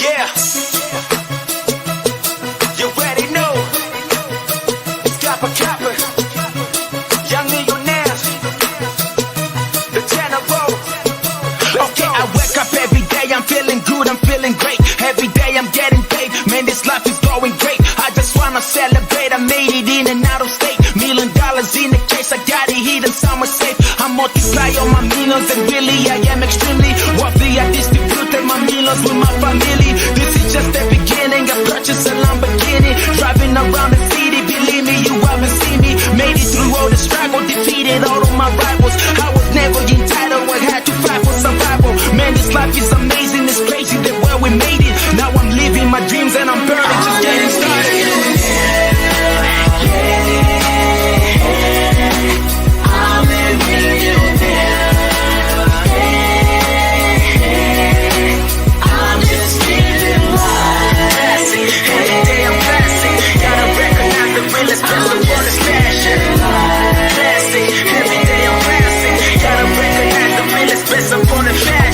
Yeah. You already know. Kappa Kappa. Young millionaires. The general. Okay, I wake up every day. I'm feeling good. I'm feeling great. Every day I'm getting paid. Man, this life is going great. I just wanna celebrate. I made it in and out of state. $1 million in the case. I got it hidden somewhere safe. I multiply all my millions and really I am extremely wealthy. I distributed my millions with my family. This is just the beginning. I purchased a Lamborghini, driving around the city. Believe me, you haven't seen me. Made it through all the struggle, defeated all of my rivals. I was never entitled, I had to fight for survival. Man, this life is amazing. It's crazy that where we made it. Now I'm living my dreams and I'm burning, just getting started.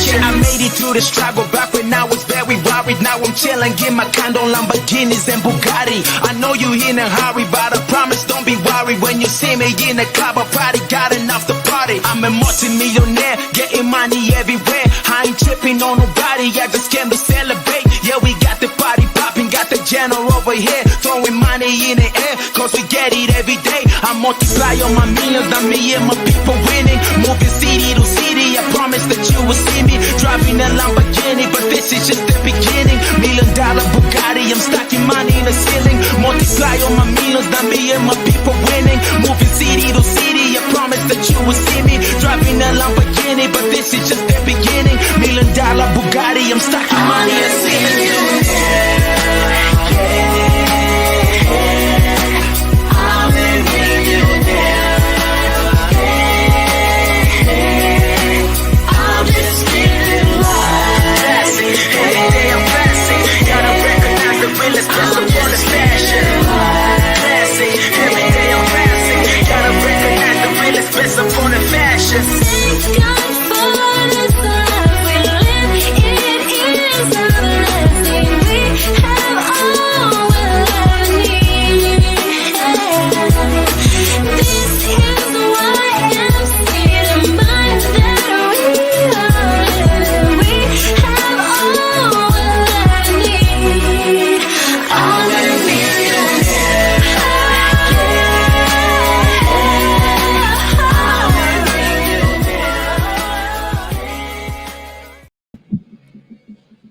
I made it through the struggle back when I was very worried. Now I'm chilling, get my condo, Lamborghinis and Bugatti. I know you in a hurry, but I promise don't be worried. When you see me in the club, I probably got enough to party. I'm a multi-millionaire, getting money everywhere. I ain't tripping on nobody, I just came to celebrate. Yeah, we got the party popping, got the general over here, throwing money in the air, cause we get it every day. I multiply all my millions, now me and my people winning. Moving city to city, I promise that you will see me driving a Lamborghini, but this is just the beginning. $1 million Bugatti, I'm stacking money in the ceiling. Multiply all my millions, now me and my people winning. Moving city to city, I promise that you will see me driving a Lamborghini, but this is just the beginning. $1 million Bugatti, I'm stacking money in the ceiling.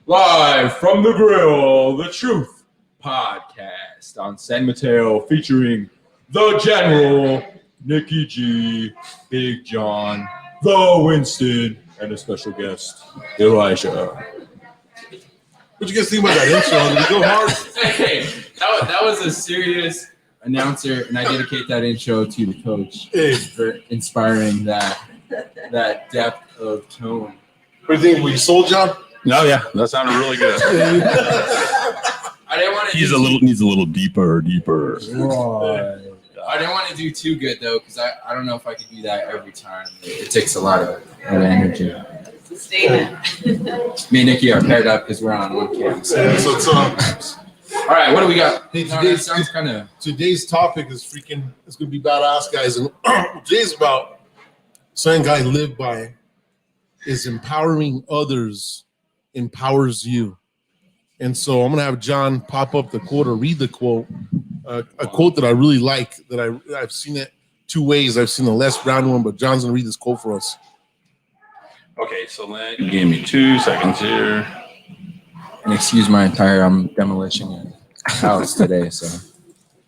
Live from the grill, the Truth Podcast on San Mateo, featuring the General, Nikki G, Big John, the Winston, and a special guest, Elijah. What you guys think about that intro? Did it go hard? Hey, that was a serious announcer, and I dedicate that intro to the coach for inspiring that depth of tone. What do you think? Were you sold, John? No, yeah, that sounded really good. I didn't want to. Needs a little deeper. I didn't want to do too good though, because I don't know if I could do that every time. It takes a lot of energy. It's a statement. Me and Nikki are paired up because we're on one camera. So All right, what do we got? Hey, Today's topic is freaking. It's gonna be badass, guys. And today's about something guy live by is empowering others empowers you. And so I'm gonna have John pop up the quote or read the quote, a quote that I really like. That I've seen it two ways. I've seen the Les Brown one, but John's gonna read this quote for us. Okay, so you gave me 2 seconds here. And excuse my attire, I'm demolishing a house today, so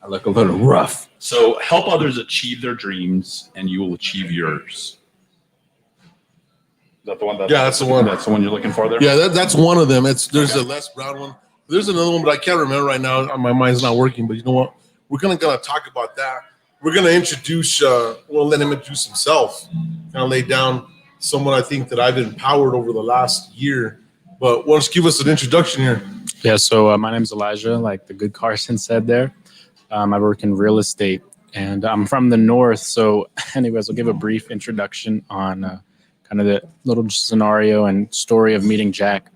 I look a little rough. So help others achieve their dreams, and you will achieve yours. Is that the one? That's the one. That's the one you're looking for there? Yeah, that's one of them. There's a Les Brown one. There's another one, but I can't remember right now. My mind's not working. But you know what? We're gonna talk about that. We're gonna introduce. We'll let him introduce himself. Kind of lay down someone I think that I've empowered over the last year. But why don't you give us an introduction here? Yeah. So my name is Elijah. Like the good Carson said there, I work in real estate, and I'm from the north. So, anyways, I'll give a brief introduction on kind of the little scenario and story of meeting Jack.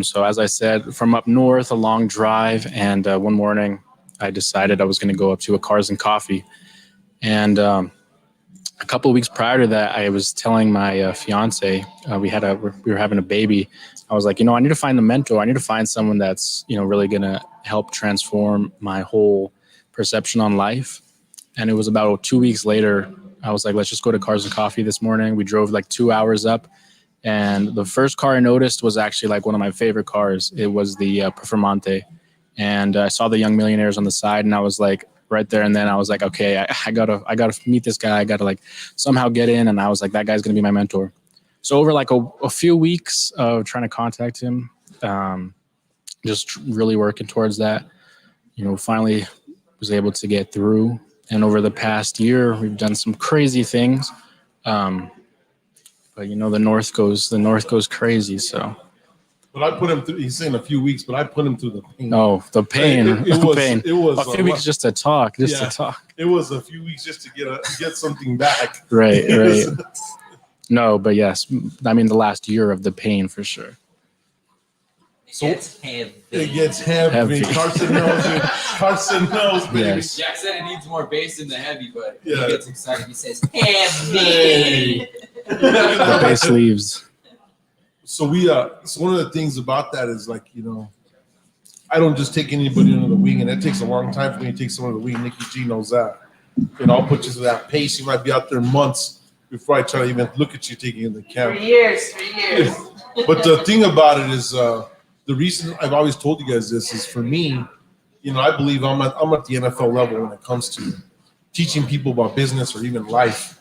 So as I said, from up north, a long drive, and one morning I decided I was going to go up to a Cars and Coffee. And a couple of weeks prior to that, I was telling my fiance, we were having a baby. I was like, I need to find a mentor. I need to find someone that's, really going to help transform my whole perception on life. And it was about 2 weeks later, I was like, let's just go to Cars and Coffee this morning. We drove like 2 hours up. And the first car I noticed was actually like one of my favorite cars. It was the Performante. And I saw the Young Millionaires on the side, and I was like, right there and then I was like, okay, I gotta meet this guy. I gotta like somehow get in. And I was like, that guy's gonna be my mentor. So over like a few weeks of trying to contact him, just really working towards that, finally was able to get through. And over the past year, we've done some crazy things. But the North goes crazy. So. But I put him through. He's saying a few weeks, but I put him through the pain. Oh, the pain! Pain. It was a few weeks just to talk, to talk. It was a few weeks just to get something back. Right. No, but yes, I mean the last year of the pain for sure. So It gets heavy. Carson knows it. Carson knows, baby. Yes. Jack said it needs more bass in the heavy, but Yeah. he gets excited. He says, heavy. The bass leaves. So so one of the things about that is like, I don't just take anybody under the wing, and it takes a long time for me to take someone under the wing. Nikki G knows that. I'll put you to that pace. You might be out there months before I try to even look at you taking in the camera. 3 years. But the thing about it is, the reason I've always told you guys this is for me, I believe I'm at the NFL level when it comes to teaching people about business or even life.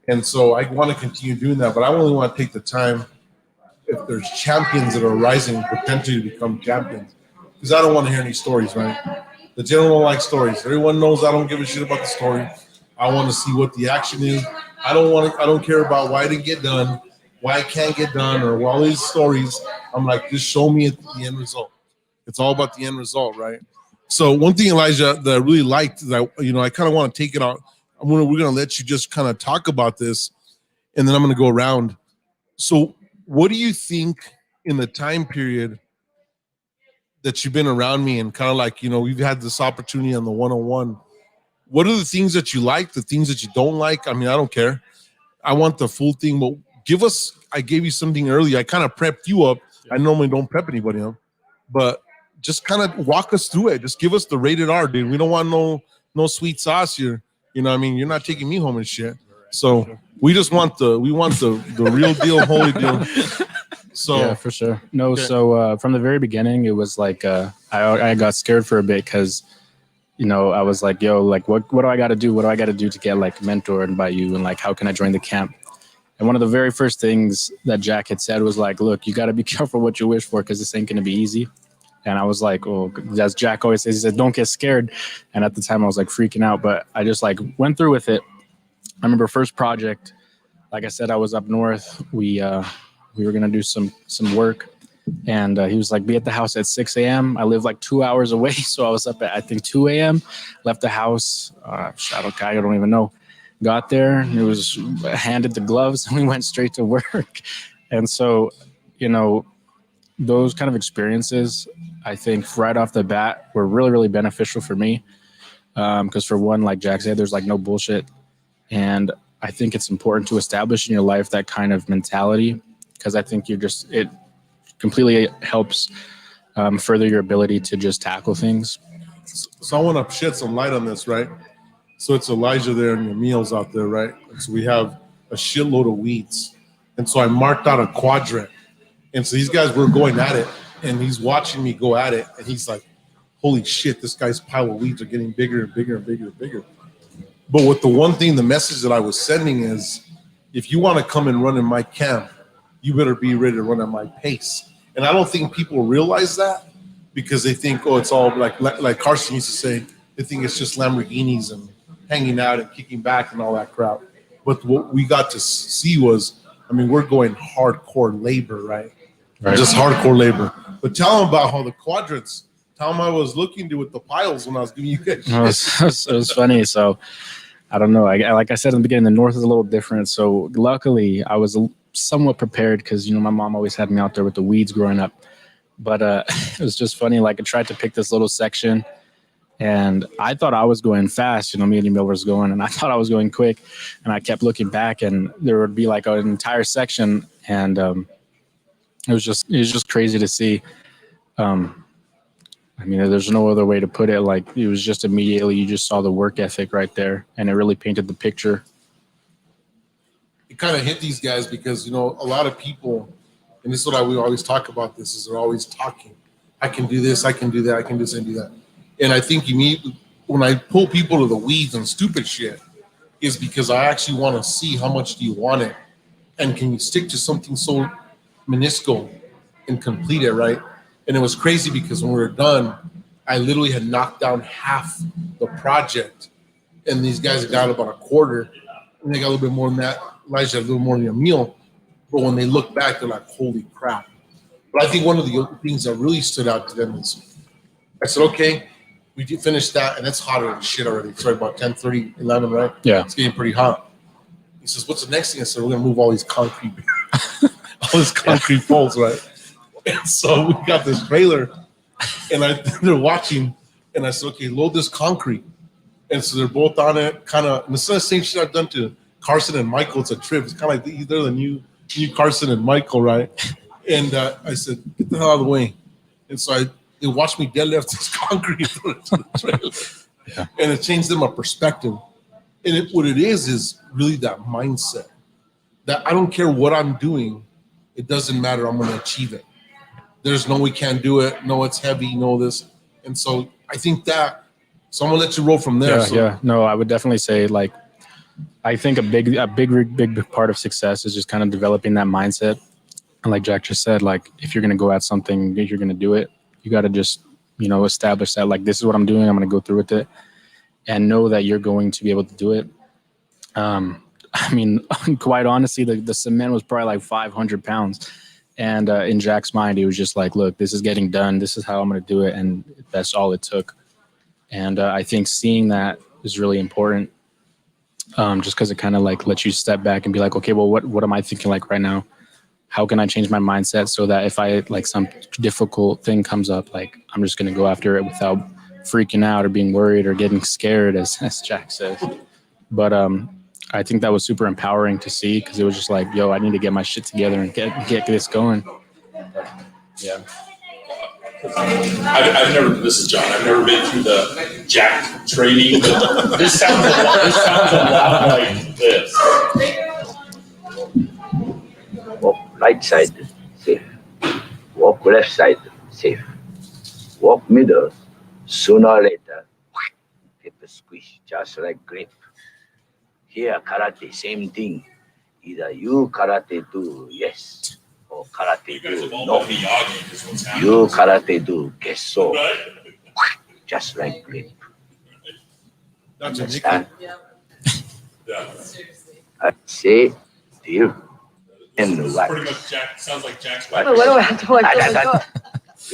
And so I want to continue doing that, but I only want to take the time if there's champions that are rising potentially to become champions. Because I don't want to hear any stories, right? The general don't like stories. Everyone knows I don't give a shit about the story. I want to see what the action is. I don't care about why it didn't get done, why it can't get done, or all these stories. I'm like, just show me the end result. It's all about the end result, right? So one thing, Elijah, that I really liked, that I kind of want to take it out. We're going to let you just kind of talk about this, and then I'm going to go around. So what do you think in the time period that you've been around me and kind of like, we've had this opportunity on the one-on-one, what are the things that you like, the things that you don't like? I mean, I don't care. I want the full thing, but I gave you something earlier. I kind of prepped you up. I normally don't prep anybody up, but just kind of walk us through it. Just give us the rated R, dude. We don't want no sweet sauce here. You know what I mean? You're not taking me home and shit. So we just want the real deal, holy deal. So yeah, for sure. No, okay. So from the very beginning, it was like I got scared for a bit because, I was like, yo, like what do I got to do? What do I got to do to get like mentored by you? And like, how can I join the camp? And one of the very first things that Jack had said was like, look, you got to be careful what you wish for because this ain't going to be easy. And I was like, well, as Jack always says, he said, don't get scared. And at the time I was like freaking out, but I just like went through with it. I remember first project, like I said, I was up north. We were going to do some work. And he was like, be at the house at 6 a.m. I live like 2 hours away. So I was up at, I think, 2 a.m., left the house. I don't even know. Got there, and it was handed the gloves, and we went straight to work. And so, those kind of experiences, I think right off the bat were really, really beneficial for me. Because for one, like Jack said, there's like no bullshit. And I think it's important to establish in your life that kind of mentality, because I think it completely helps further your ability to just tackle things. So I want to shed some light on this, right? So it's Elijah there and Emil's out there, right? And so we have a shitload of weeds. And so I marked out a quadrant. And so these guys were going at it, and he's watching me go at it. And he's like, holy shit, this guy's pile of weeds are getting bigger and bigger and bigger and bigger. But with the message that I was sending is, if you want to come and run in my camp, you better be ready to run at my pace. And I don't think people realize that because they think, oh, it's all like Carson used to say, they think it's just Lamborghinis and hanging out and kicking back and all that crap. But what we got to see was, we're going hardcore labor, right? Just hardcore labor. But tell them about how the quadrants, tell them I was looking to with the piles when I was giving you guys shit. It was funny. So I don't know. Like I said in the beginning, the North is a little different. So luckily I was somewhat prepared because, my mom always had me out there with the weeds growing up. But it was just funny. Like I tried to pick this little section, and I thought I was going fast. Me and Emil was going, and I thought I was going quick. And I kept looking back, and there would be like an entire section, and it was just crazy to see. There's no other way to put it. Like it was just immediately you just saw the work ethic right there, and it really painted the picture. It kind of hit these guys because a lot of people, and this is what we always talk about. This is they're always talking. I can do this. I can do that. I can do this and do that. And I think when I pull people to the weeds and stupid shit, is because I actually want to see how much do you want it, and can you stick to something so minuscule and complete it, right? And it was crazy because when we were done, I literally had knocked down half the project, and these guys got about a quarter, and they got a little bit more than that. Elijah had a little more than a meal, but when they look back, they're like, "Holy crap!" But I think one of the things that really stood out to them is, I said, "Okay, we did finish that, and it's hotter than shit already. It's right about 10:30, 11, right? Yeah, it's getting pretty hot." He says, "What's the next thing?" I said, "We're gonna move all these concrete poles, right?" And so we got this trailer, and they're watching, and I said, "Okay, load this concrete." And so they're both on it, kind of. And it's the same shit I've done to Carson and Michael. It's a trip. It's kind of like they're the new Carson and Michael, right? And I said, "Get the hell out of the way." And so they watched me deadlift this concrete to the trailer, and it changed them a perspective. And what it is really that mindset that I don't care what I'm doing, it doesn't matter. I'm going to achieve it. There's no we can't do it. No, it's heavy. No, this. And so I think that. So I'm gonna let you roll from there. Yeah. No, I would definitely say like I think a big part of success is just kind of developing that mindset. And like Jack just said, like if you're gonna go at something, you're gonna do it. You got to just establish that like this is what I'm doing. I'm gonna go through with it, and know that you're going to be able to do it. Quite honestly, the cement was probably like 500 pounds. And in Jack's mind, he was just like, look, this is getting done. This is how I'm going to do it. And that's all it took. And I think seeing that is really important just because it kind of like lets you step back and be like, okay, well, what am I thinking like right now? How can I change my mindset so that if I like some difficult thing comes up, like I'm just going to go after it without freaking out or being worried or getting scared, as Jack says. But I think that was super empowering to see because it was just like, yo, I need to get my shit together and get this going. Yeah. I've never. This is John. I've never been through the Jack training, but this sounds a lot like this. Walk right side, safe. Walk left side, safe. Walk middle. Sooner or later, get the squish, just like grip. Here, karate, same thing. Either you karate do yes, or karate do no. You karate do guess so. Just like grip. Understand? I say deal. And what? Pretty much Jack. Sounds like Jack's. What do I have to watch?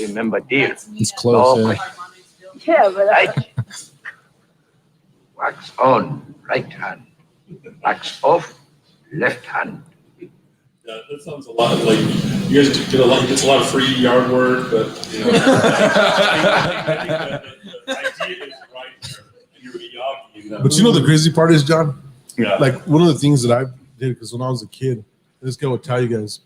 Remember deal. It's close. No, yeah, but wax on, right hand. Wax off, left hand. Yeah, that sounds a lot like you guys get a lot of free yard work, but I think the idea is right there. And you're Miyagi. But the crazy part is, John? Yeah. Like one of the things that I did, because when I was a kid, this guy would tell you guys,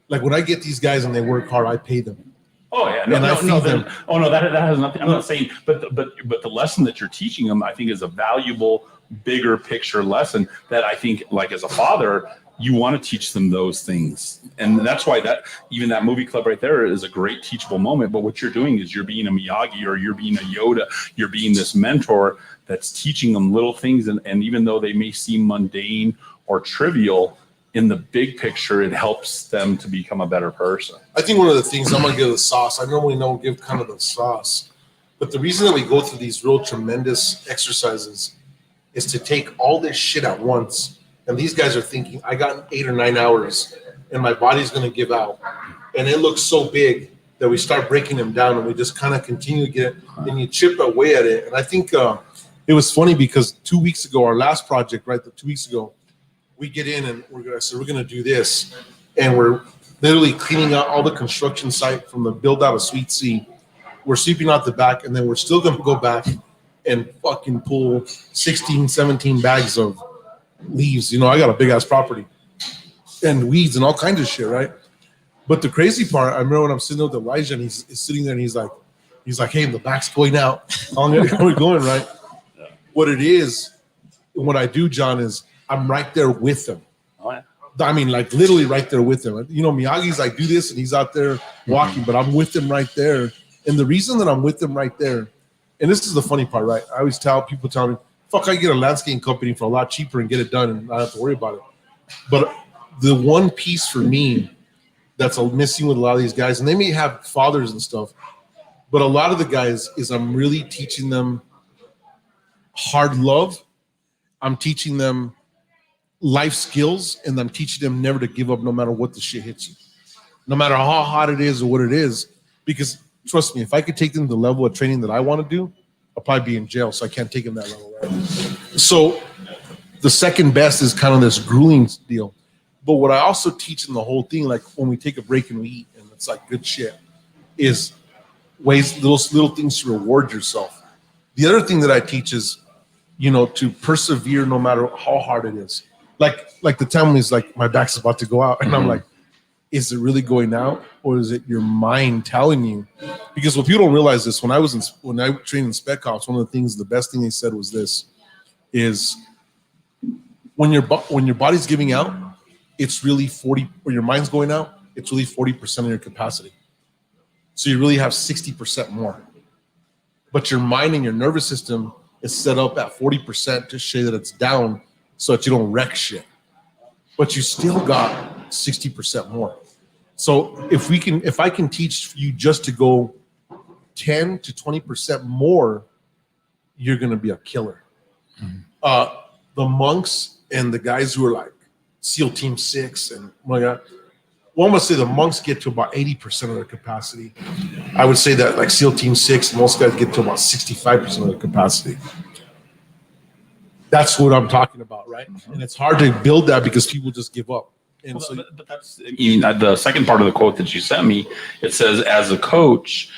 like when I get these guys and they work hard, I pay them. Oh yeah, that has nothing. I'm not saying, but the lesson that you're teaching them, I think, is a valuable, bigger picture lesson that I think, like as a father, you want to teach them those things, and that's why that movie club right there is a great teachable moment. But what you're doing is you're being a Miyagi or you're being a Yoda, you're being this mentor that's teaching them little things, and even though they may seem mundane or trivial, in the big picture, it helps them to become a better person. I think one of the things I'm gonna give the sauce. I normally don't give kind of the sauce, but the reason that we go through these real tremendous exercises is to take all this shit at once. And these guys are thinking, I got 8 or 9 hours, and my body's gonna give out, and it looks so big that we start breaking them down, and we just kind of continue to get, and you chip away at it. And I think it was funny because 2 weeks ago, our last project, right? 2 weeks ago. We get in and we're gonna do this, and literally cleaning out all the construction site from the build out of Suite C. We're sweeping out the back, and then we're still going to go back and fucking pull 16, 17 bags of leaves. You know, I got a big ass property and weeds and all kinds of shit, right? But the crazy part, I remember when I'm sitting there with Elijah, and he's sitting there, and he's like, hey, the back's going out. How are we going, right? What it is, what I do, John, is I'm right there with them. Oh, yeah. I mean, like literally right there with them. You know, Miyagi's like, do this, and he's out there walking, but I'm with them right there. And the reason that I'm with them right there, and this is the funny part, right? I always tell me, fuck, I get a landscaping company for a lot cheaper and get it done and not have to worry about it. But the one piece for me that's missing with a lot of these guys, and they may have fathers and stuff, but a lot of the guys is I'm really teaching them hard love. I'm teaching them life skills, and I'm teaching them never to give up no matter what the shit hits you. No matter how hot it is or what it is. Because trust me, if I could take them to the level of training that I want to do, I'll probably be in jail, so I can't take them that level, right? So the second best is kind of this grueling deal. But what I also teach in the whole thing, like when we take a break and we eat, and it's like good shit, is ways, little things to reward yourself. The other thing that I teach is, you know, to persevere no matter how hard it is. Like the time when he's like, my back's about to go out, and I'm like, is it really going out, or is it your mind telling you? Because what people don't realize is when I trained in Spec Ops, one of the things, the best thing they said was this: is when your body's giving out, it's really 40, or your mind's going out, it's really 40% of your capacity. So you really have 60% more. But your mind and your nervous system is set up at 40% to show that it's down so that you don't wreck shit. But you still got 60% more. So if I can teach you just to go 10 to 20% more, you're going to be a killer. Mm-hmm. The monks and the guys who are like SEAL Team 6 and my God, well, I'm gonna say the monks get to about 80% of their capacity. I would say that like SEAL Team 6, most guys get to about 65% of their capacity. That's what I'm talking about, right? And it's hard to build that because people just give up. And well, but that's the second part of the quote that you sent me. It says, as a coach,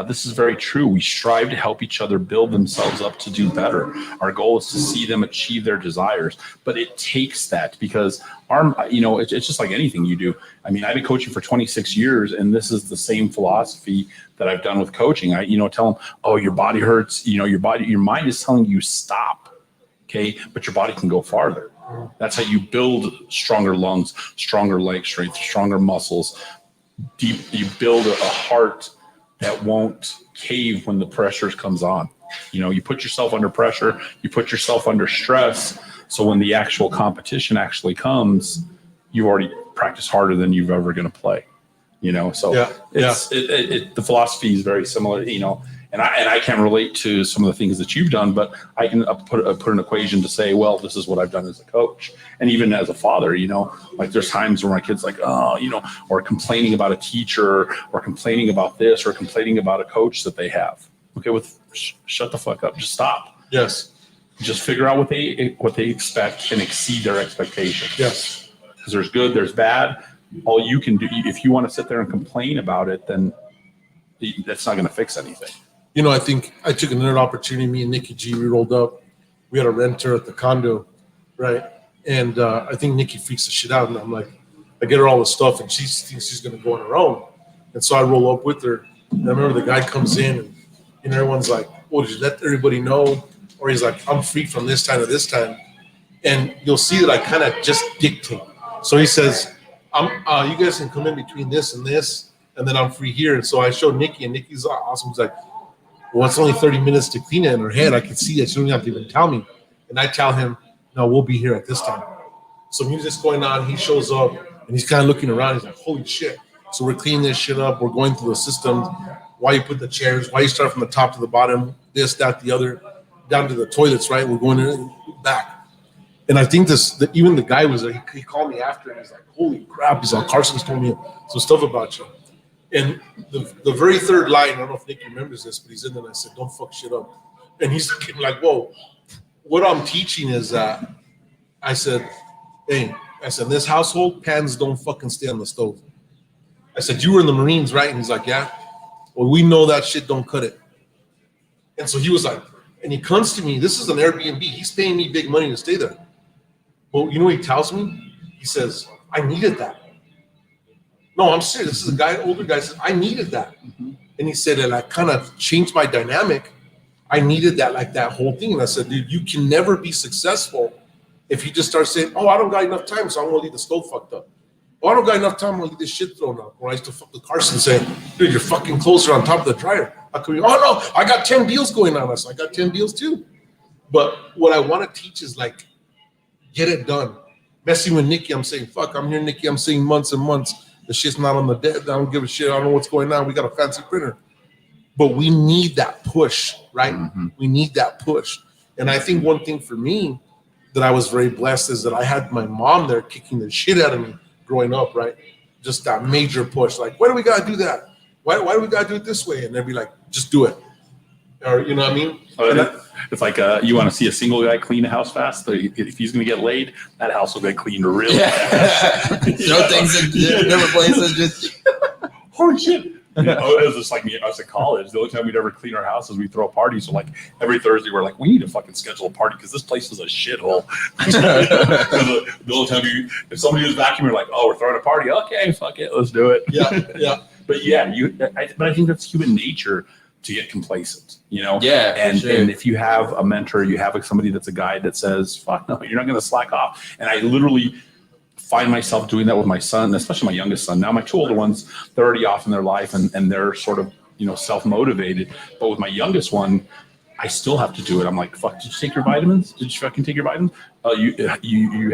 this is very true. We strive to help each other build themselves up to do better. Our goal is to see them achieve their desires, but it takes that because it's just like anything you do. I mean, I've been coaching for 26 years, and this is the same philosophy that I've done with coaching. I tell them, oh, your body hurts. Your mind is telling you stop. Okay, but your body can go farther. That's how you build stronger lungs, stronger leg strength, stronger muscles. You build a heart that won't cave when the pressure comes on. You put yourself under pressure, you put yourself under stress. So when the actual competition actually comes, you already practice harder than you've ever going to play. So the philosophy is very similar. And I can't relate to some of the things that you've done, but I can put an equation to say, well, this is what I've done as a coach, and even as a father. Like there's times where my kid's like, or complaining about a teacher, or complaining about this, or complaining about a coach that they have. Okay, shut the fuck up, just stop. Yes. Just figure out what they expect and exceed their expectations. Yes. Because there's good, there's bad. All you can do, if you want to sit there and complain about it, then that's not going to fix anything. I think I took another opportunity. Me and Nikki G, we rolled up. We had a renter at the condo, right? And I think Nikki freaks the shit out. And I'm like, I get her all the stuff, and she thinks she's going to go on her own. And so I roll up with her. And I remember the guy comes in, and everyone's like, well, did you let everybody know? Or he's like, I'm free from this time to this time. And you'll see that I kind of just dictate. So he says, you guys can come in between this and this, and then I'm free here. And so I showed Nikki, and Nikki's awesome. He's like, well, it's only 30 minutes to clean it in her head. I can see that. She don't have to even tell me. And I tell him, no, we'll be here at this time. So music's going on. He shows up, and he's kind of looking around. He's like, holy shit. So we're cleaning this shit up. We're going through the systems. Why you put the chairs? Why you start from the top to the bottom? This, that, the other, down to the toilets, right? We're going in back. And I think even the guy was there. He called me after, and he's like, holy crap. He's like, Carson's told me some stuff about you. And the very third line, I don't know if Nick remembers this, but he's in there, and I said, don't fuck shit up. And he's like, whoa. What I'm teaching is that I said, in this household, pans don't fucking stay on the stove. I said, you were in the Marines, right? And he's like, yeah. Well, we know that shit don't cut it. And so he was like, and he comes to me, this is an Airbnb. He's paying me big money to stay there. Well, you know what he tells me? He says, I needed that. No, I'm serious. This is a guy, older guy, says, I needed that. Mm-hmm. And he said, and I kind of changed my dynamic. I needed that, like that whole thing. And I said, dude, you can never be successful if you just start saying, oh, I don't got enough time, so I'm gonna leave the stove fucked up. Oh, I don't got enough time, I'm gonna leave this shit thrown out. Or I used to fuck with Carson saying, dude, your fucking clothes are on top of the dryer. How come you, oh no, I got 10 deals going on. I said, I got 10 deals too. But what I want to teach is like, get it done. Messing with Nikki, I'm saying, fuck, I'm here, Nikki, I'm saying months and months. The shit's not on the dead. I don't give a shit. I don't know what's going on. We got a fancy printer. But we need that push, right? Mm-hmm. We need that push. And I think one thing for me that I was very blessed is that I had my mom there kicking the shit out of me growing up, right? Just that major push. Like, why do we got to do that? Why do we got to do it this way? And they'd be like, just do it. Or, you know what I mean? It's like you want to see a single guy clean a house fast. So if he's going to get laid, that house will get cleaned really fast. Throw things in different places. Just holy shit. It was just like me. I was in college. The only time we'd ever clean our house is we throw a party. So like every Thursday, we're like, we need to fucking schedule a party because this place is a shithole. The only time if somebody was vacuuming, we're like, oh, we're throwing a party. Okay, fuck it, let's do it. Yeah. But yeah, but I think that's human nature to get complacent, you know? Yeah. And if you have a mentor, you have somebody that's a guide that says, fuck no, you're not going to slack off. And I literally find myself doing that with my son, especially my youngest son. Now my two older ones, they're already off in their life and they're sort of, you know, self-motivated. But with my youngest one, I still have to do it. I'm like, fuck, did you take your vitamins? Did you fucking take your vitamins? You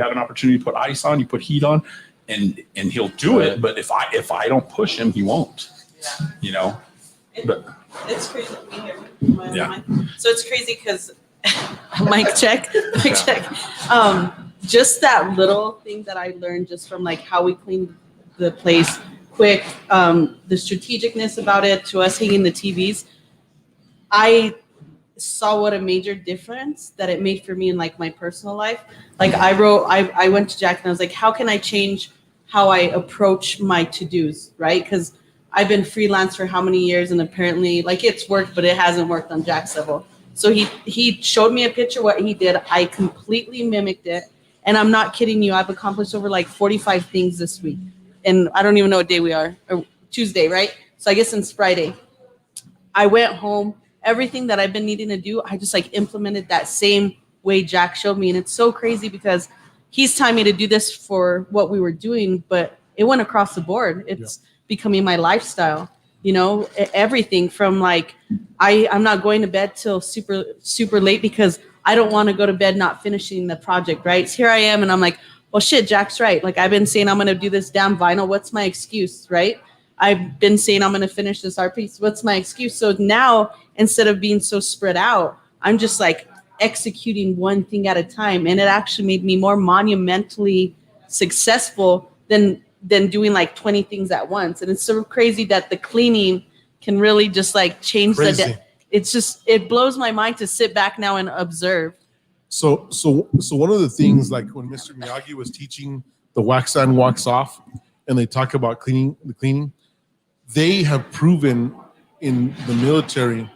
have an opportunity to put ice on, you put heat on, and he'll do it. But if I don't push him, he won't. Yeah. You know? But it's crazy. Yeah. So it's crazy because mic check. Just that little thing that I learned just from like how we clean the place quick, the strategicness about it, to us hanging the TVs. I saw what a major difference that it made for me in like my personal life. Like I went to Jack and I was like, how can I change how I approach my to-dos, right? Because I've been freelance for how many years, and apparently like it's worked, but it hasn't worked on Jack's level. So he showed me a picture what he did. I completely mimicked it. And I'm not kidding you. I've accomplished over like 45 things this week. And I don't even know what day we are, or Tuesday, right? So I guess it's Friday. I went home. Everything that I've been needing to do, I just like implemented that same way Jack showed me. And it's so crazy because he's telling me to do this for what we were doing, but it went across the board. It's becoming my lifestyle, you know, everything from like, I'm not going to bed till super, super late because I don't want to go to bed not finishing the project, right? So here I am and I'm like, well, shit, Jack's right. Like I've been saying I'm going to do this damn vinyl. What's my excuse, right? I've been saying I'm going to finish this art piece. What's my excuse? So now, instead of being so spread out, I'm just like executing one thing at a time. And it actually made me more monumentally successful than doing like 20 things at once. And it's so crazy that the cleaning can really just like change the day. It's just, it blows my mind to sit back now and observe. So one of the things, like when Mr. Miyagi was teaching the wax on, wax off, and they talk about cleaning, they have proven in the military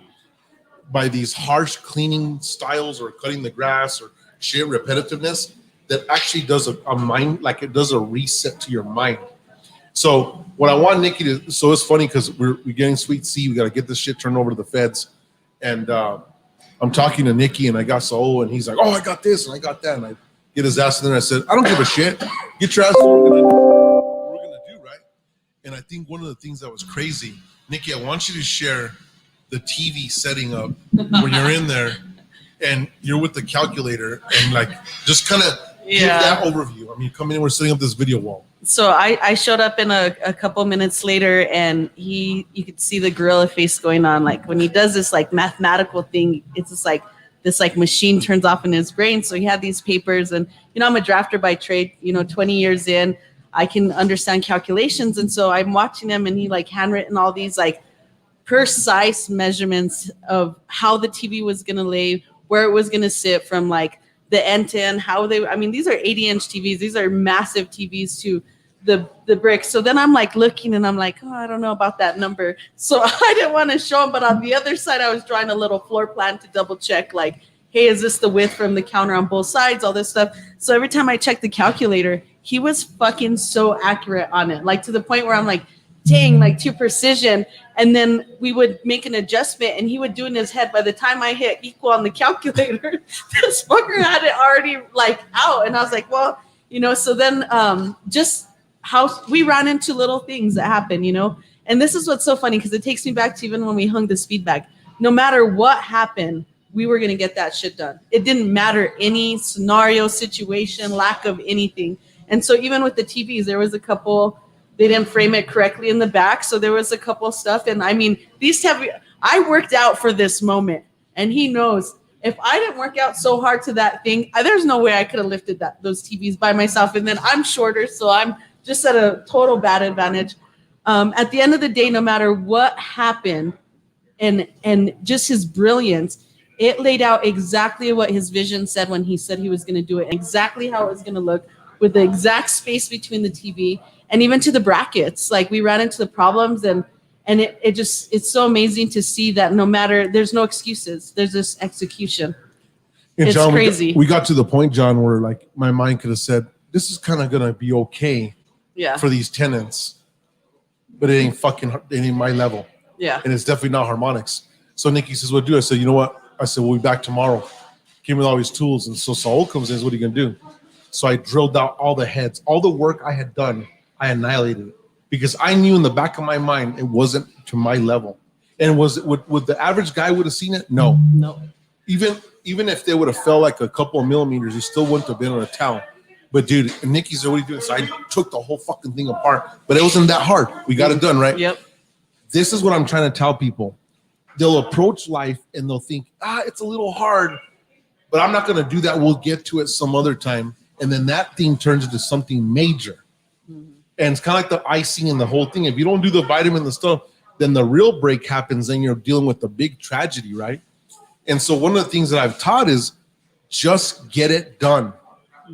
by these harsh cleaning styles or cutting the grass or sheer repetitiveness that actually does a mind, like it does a reset to your mind. So what I want Nikki to, so it's funny because we're getting Sweet C, we got to get this shit turned over to the feds. And I'm talking to Nikki and I got Saul and he's like, oh, I got this and I got that. And I get his ass in there. I said, I don't give a shit. Get your ass to what we're going to do, right? And I think one of the things that was crazy, Nikki, I want you to share the TV setting up when you're in there and you're with the calculator and like just kind of give that overview. I mean, come in, we're setting up this video wall. So I showed up in a couple minutes later and you could see the gorilla face going on. Like when he does this like mathematical thing, it's just like this like machine turns off in his brain. So he had these papers and, you know, I'm a drafter by trade, 20 years in, I can understand calculations. And so I'm watching him and he like handwritten all these like precise measurements of how the TV was going to lay, where it was going to sit from like the end to end, these are 80-inch TVs. These are massive TVs to the brick. So then I'm like looking and I'm like, oh, I don't know about that number. So I didn't want to show him, but on the other side, I was drawing a little floor plan to double check, like, hey, is this the width from the counter on both sides, all this stuff. So every time I checked the calculator, he was fucking so accurate on it, like to the point where I'm like, dang, like to precision. And then we would make an adjustment and he would do it in his head. By the time I hit equal on the calculator, this fucker had it already like out. And I was like, well, you know, so then just how we ran into little things that happen, you know. And this is what's so funny, because it takes me back to even when we hung the speed bag. No matter what happened, we were going to get that shit done. It didn't matter any scenario, situation, lack of anything. And so even with the TVs, there was a couple, they didn't frame it correctly in the back. So there was a couple stuff. And I mean, I worked out for this moment, and he knows if I didn't work out so hard to that thing, there's no way I could have lifted those TVs by myself. And then I'm shorter, so I'm just at a total bad advantage. At the end of the day, no matter what happened, and just his brilliance, it laid out exactly what his vision said when he said he was going to do it, exactly how it was going to look, with the exact space between the TV and even to the brackets. Like, we ran into the problems, and it's so amazing to see that no matter, there's no excuses, there's this execution. And it's John, crazy. We got to the point, John, where like my mind could have said, this is kind of going to be okay Yeah. for these tenants, but it ain't my level. Yeah. And it's definitely not harmonics. So Nikki says, what do? I said, you know what? I said, we'll be back tomorrow. Came with all these tools. And so Saul comes in, what are you going to do? So I drilled out all the heads. All the work I had done, I annihilated it. Because I knew in the back of my mind, it wasn't to my level. And would the average guy would have seen it? No. Even if they would have fell like a couple of millimeters, he still wouldn't have been on a towel. But dude, Nikki said, what are you doing? So I took the whole fucking thing apart. But it wasn't that hard. We got it done, right? Yep. This is what I'm trying to tell people. They'll approach life and they'll think, it's a little hard, but I'm not going to do that. We'll get to it some other time. And then that thing turns into something major. Mm-hmm. And it's kind of like the icing in the whole thing. If you don't do the vitamin and stuff, then the real break happens. Then you're dealing with the big tragedy, right? And so one of the things that I've taught is just get it done.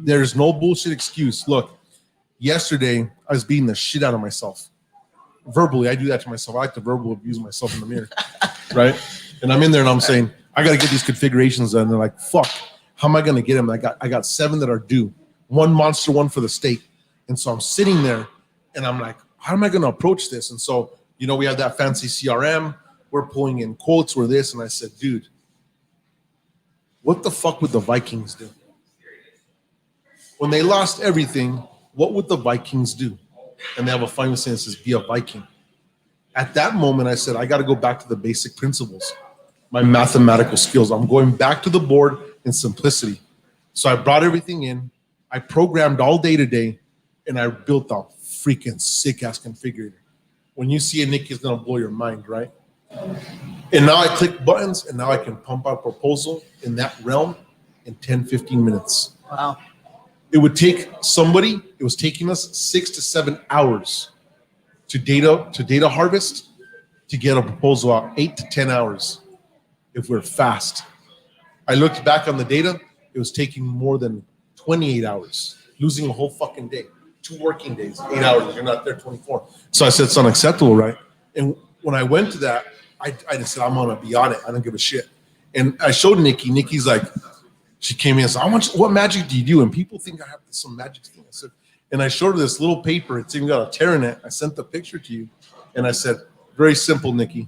There's no bullshit excuse. Look, yesterday I was beating the shit out of myself. Verbally, I do that to myself. I like to verbally abuse myself in the mirror, right? And I'm in there and I'm saying, I got to get these configurations done. And they're like, fuck, how am I going to get them? I got 7 that are due. 1 monster, 1 for the state. And so I'm sitting there and I'm like, how am I going to approach this? And so, you know, we have that fancy CRM. We're pulling in quotes or this. And I said, dude, what the fuck would the Vikings do? When they lost everything, what would the Vikings do? And they have a famous saying that says, be a Viking. At that moment, I said, I got to go back to the basic principles, my mathematical skills. I'm going back to the board in simplicity. So I brought everything in. I programmed all day today, and I built a freaking sick-ass configurator. When you see it, Nick, it's going to blow your mind, right? And now I click buttons, and now I can pump out a proposal in that realm in 10, 15 minutes. Wow. It would take somebody, it was taking us 6 to 7 hours to data harvest to get a proposal out, 8 to 10 hours if we're fast. I looked back on the data, it was taking more than 28 hours, losing a whole fucking day, 2 working days, 8 hours, you're not there 24. So I said, it's unacceptable, right? And when I went to that, I just said, I'm gonna be on it, I don't give a shit. And I showed Nikki, Nikki's like, she came in and said, what magic do you do? And people think I have some magic thing. I said, and I showed her this little paper. It's even got a tear in it. I sent the picture to you. And I said, very simple, Nikki.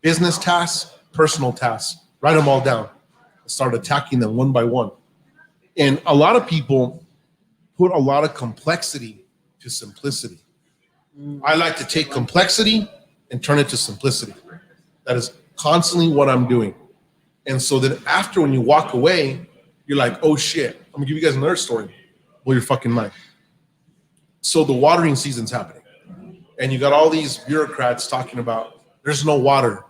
Business tasks, personal tasks. Write them all down. I started attacking them one by one. And a lot of people put a lot of complexity to simplicity. I like to take complexity and turn it to simplicity. That is constantly what I'm doing. And so then after, when you walk away, you're like, oh shit, I'm gonna give you guys another story. Blow your fucking mind. So the watering season's happening. And you got all these bureaucrats talking about there's no water,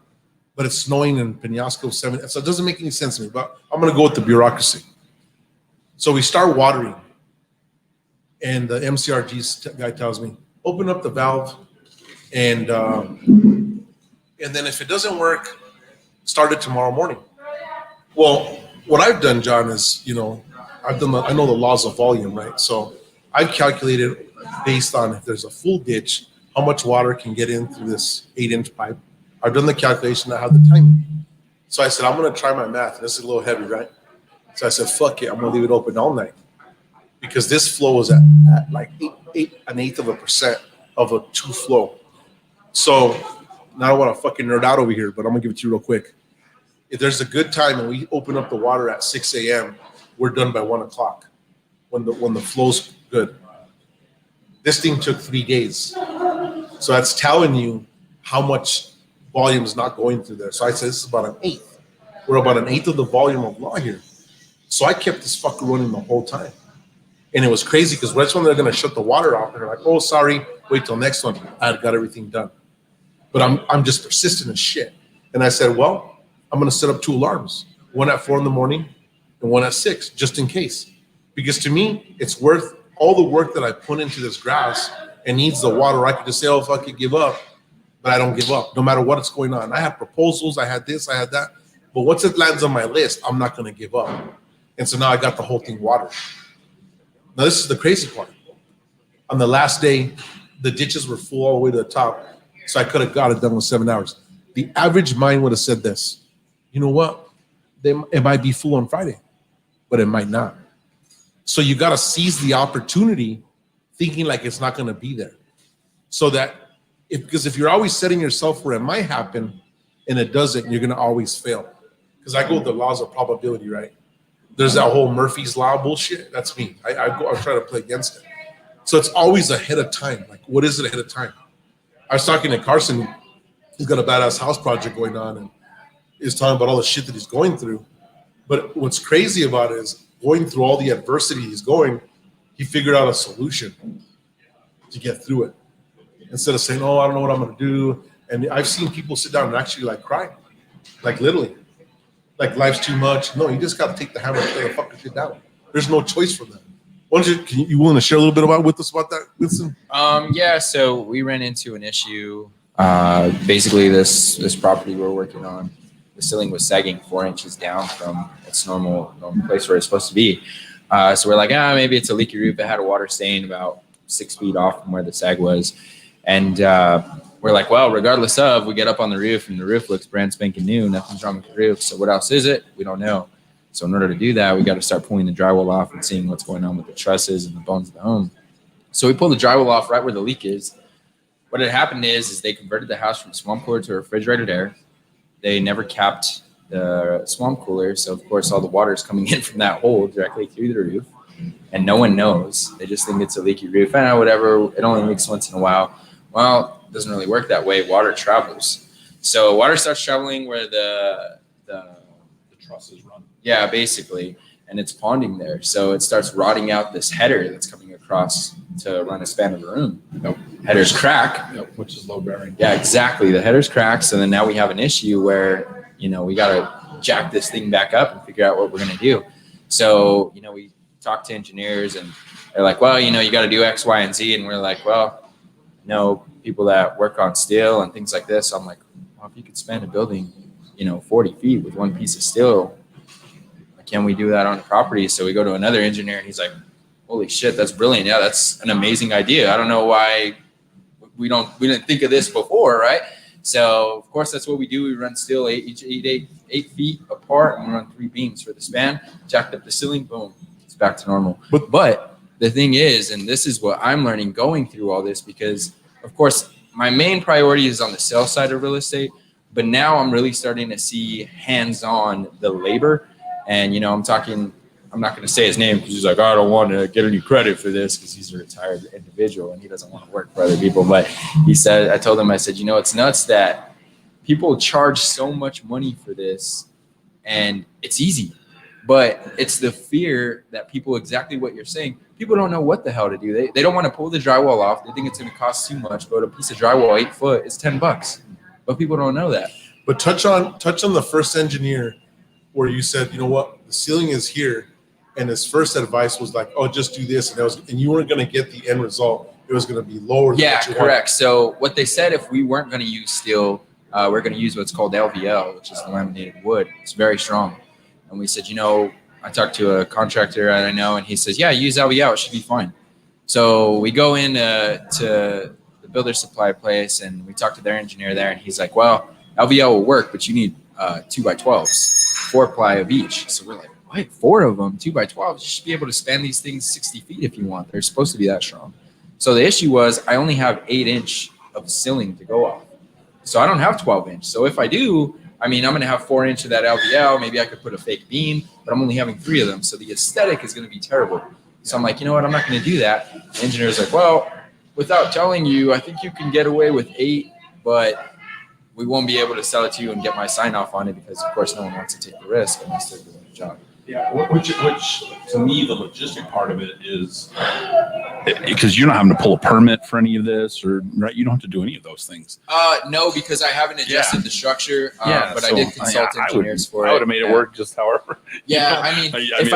but it's snowing in Penasco 7. So it doesn't make any sense to me, but I'm gonna go with the bureaucracy. So we start watering. And the MCRG guy tells me, open up the valve and then if it doesn't work, start it tomorrow morning. Well, what I've done, John, is, you know, I know the laws of volume, right? So I've calculated based on if there's a full ditch, how much water can get in through this 8-inch pipe. I've done the calculation. I have the timing. So I said, I'm going to try my math. This is a little heavy, right? So I said, fuck it. I'm going to leave it open all night because this flow is at like 1/8% of a 2 flow. So now I don't want to fucking nerd out over here, but I'm going to give it to you real quick. If there's a good time and we open up the water at 6 a.m., we're done by 1 o'clock when the flow's good. This thing took 3 days. So that's telling you how much volume is not going through there. So I said, this is about 1/8. We're about 1/8 of the volume of law here. So I kept this fucker running the whole time. And it was crazy because that's when they're going to shut the water off. And they're like, oh, sorry, wait till next one. I had got everything done. But I'm just persistent as shit. And I said, well, I'm going to set up 2 alarms, one at 4 in the morning and one at 6, just in case. Because to me, it's worth all the work that I put into this grass and needs the water. I could just say, oh, fuck it, give up. But I don't give up, no matter what's going on. I have proposals, I had this, I had that. But once it lands on my list, I'm not going to give up. And so now I got the whole thing watered. Now, this is the crazy part. On the last day, the ditches were full all the way to the top. So I could have got it done with 7 hours. The average mind would have said this. You know what? It might be full on Friday, but it might not. So you got to seize the opportunity thinking like it's not going to be there. So that, because if you're always setting yourself where it might happen and it doesn't, you're going to always fail. Because I go with the laws of probability, right? There's that whole Murphy's Law bullshit. That's me. I try to play against it. So it's always ahead of time. Like, what is it ahead of time? I was talking to Carson. He's got a badass house project going on, and he's talking about all the shit that he's going through. But what's crazy about it is going through all the adversity he figured out a solution to get through it. Instead of saying, oh, I don't know what I'm going to do. And I've seen people sit down and actually like cry, like literally, like life's too much. No, you just got to take the hammer and lay the fucking shit down. There's no choice for them. You willing to share a little bit with us about that, Winston? Yeah, so we ran into an issue. Basically, this property we're working on, the ceiling was sagging 4 inches down from its normal place where it's supposed to be. So we're like, maybe it's a leaky roof. It had a water stain about 6 feet off from where the sag was. And we're like, well, regardless of, we get up on the roof and the roof looks brand spanking new. Nothing's wrong with the roof. So what else is it? We don't know. So in order to do that, we got to start pulling the drywall off and seeing what's going on with the trusses and the bones of the home. So we pulled the drywall off right where the leak is. What had happened is they converted the house from swamp cooler to refrigerated air. They never capped the swamp cooler. So, of course, all the water is coming in from that hole directly through the roof. And no one knows. They just think it's a leaky roof. Whatever. It only leaks once in a while. Well, it doesn't really work that way. Water travels. So water starts traveling where the trusses run. Yeah, basically. And it's ponding there. So it starts rotting out this header that's coming across to run a span of the room. Headers crack. Which is low bearing. Yeah, exactly. The headers crack. So then now we have an issue where, we got to jack this thing back up and figure out what we're going to do. So, we talked to engineers and they're like, well, you got to do X, Y, and Z. And we're like, well, people that work on steel and things like this. I'm like, well, if you could span a building, 40 feet with one piece of steel, can we do that on the property? So we go to another engineer and he's like, holy shit, that's brilliant. Yeah, that's an amazing idea. I don't know why we didn't think of this before, right? So of course that's what we do. We run steel 8 feet apart and we run 3 beams for the span, jacked up the ceiling, boom, it's back to normal. But the thing is, and this is what I'm learning going through all this, because of course my main priority is on the sales side of real estate, but now I'm really starting to see hands-on the labor. And, I'm not going to say his name because he's like, I don't want to get any credit for this because he's a retired individual and he doesn't want to work for other people. But I told him, it's nuts that people charge so much money for this and it's easy, but it's the fear that people, exactly what you're saying, people don't know what the hell to do. They don't want to pull the drywall off. They think it's going to cost too much, but a piece of drywall 8 foot is $10, but people don't know that. But touch on the first engineer where you said, you know what, the ceiling is here. And his first advice was like, oh, just do this. And you weren't going to get the end result. It was going to be lower. Yeah, correct. So what they said, if we weren't going to use steel, we're going to use what's called LVL, which is laminated wood. It's very strong. And we said, I talked to a contractor I know, and he says, yeah, use LVL. It should be fine. So we go in to the builder supply place and we talk to their engineer there, and he's like, well, LVL will work, but you need 2x12s, 4-ply of each. So we're like, what? 4 of them, 2x12s? You should be able to span these things 60 feet if you want. They're supposed to be that strong. So the issue was I only have 8-inch of ceiling to go off. So I don't have 12-inch. So if I do, I mean, I'm going to have 4-inch of that LVL. Maybe I could put a fake beam, but I'm only having 3 of them. So the aesthetic is going to be terrible. So I'm like, you know what? I'm not going to do that. The engineer's like, well, without telling you, I think you can get away with 8, but we won't be able to sell it to you and get my sign off on it because, of course, no one wants to take the risk unless they're doing a job. Yeah, which to me, the logistic part of it is because you're not having to pull a permit for any of this, or right? You don't have to do any of those things. No, because I haven't adjusted the structure. But so, I did consult engineers for it. I would have made it work just however. Yeah, I mean, if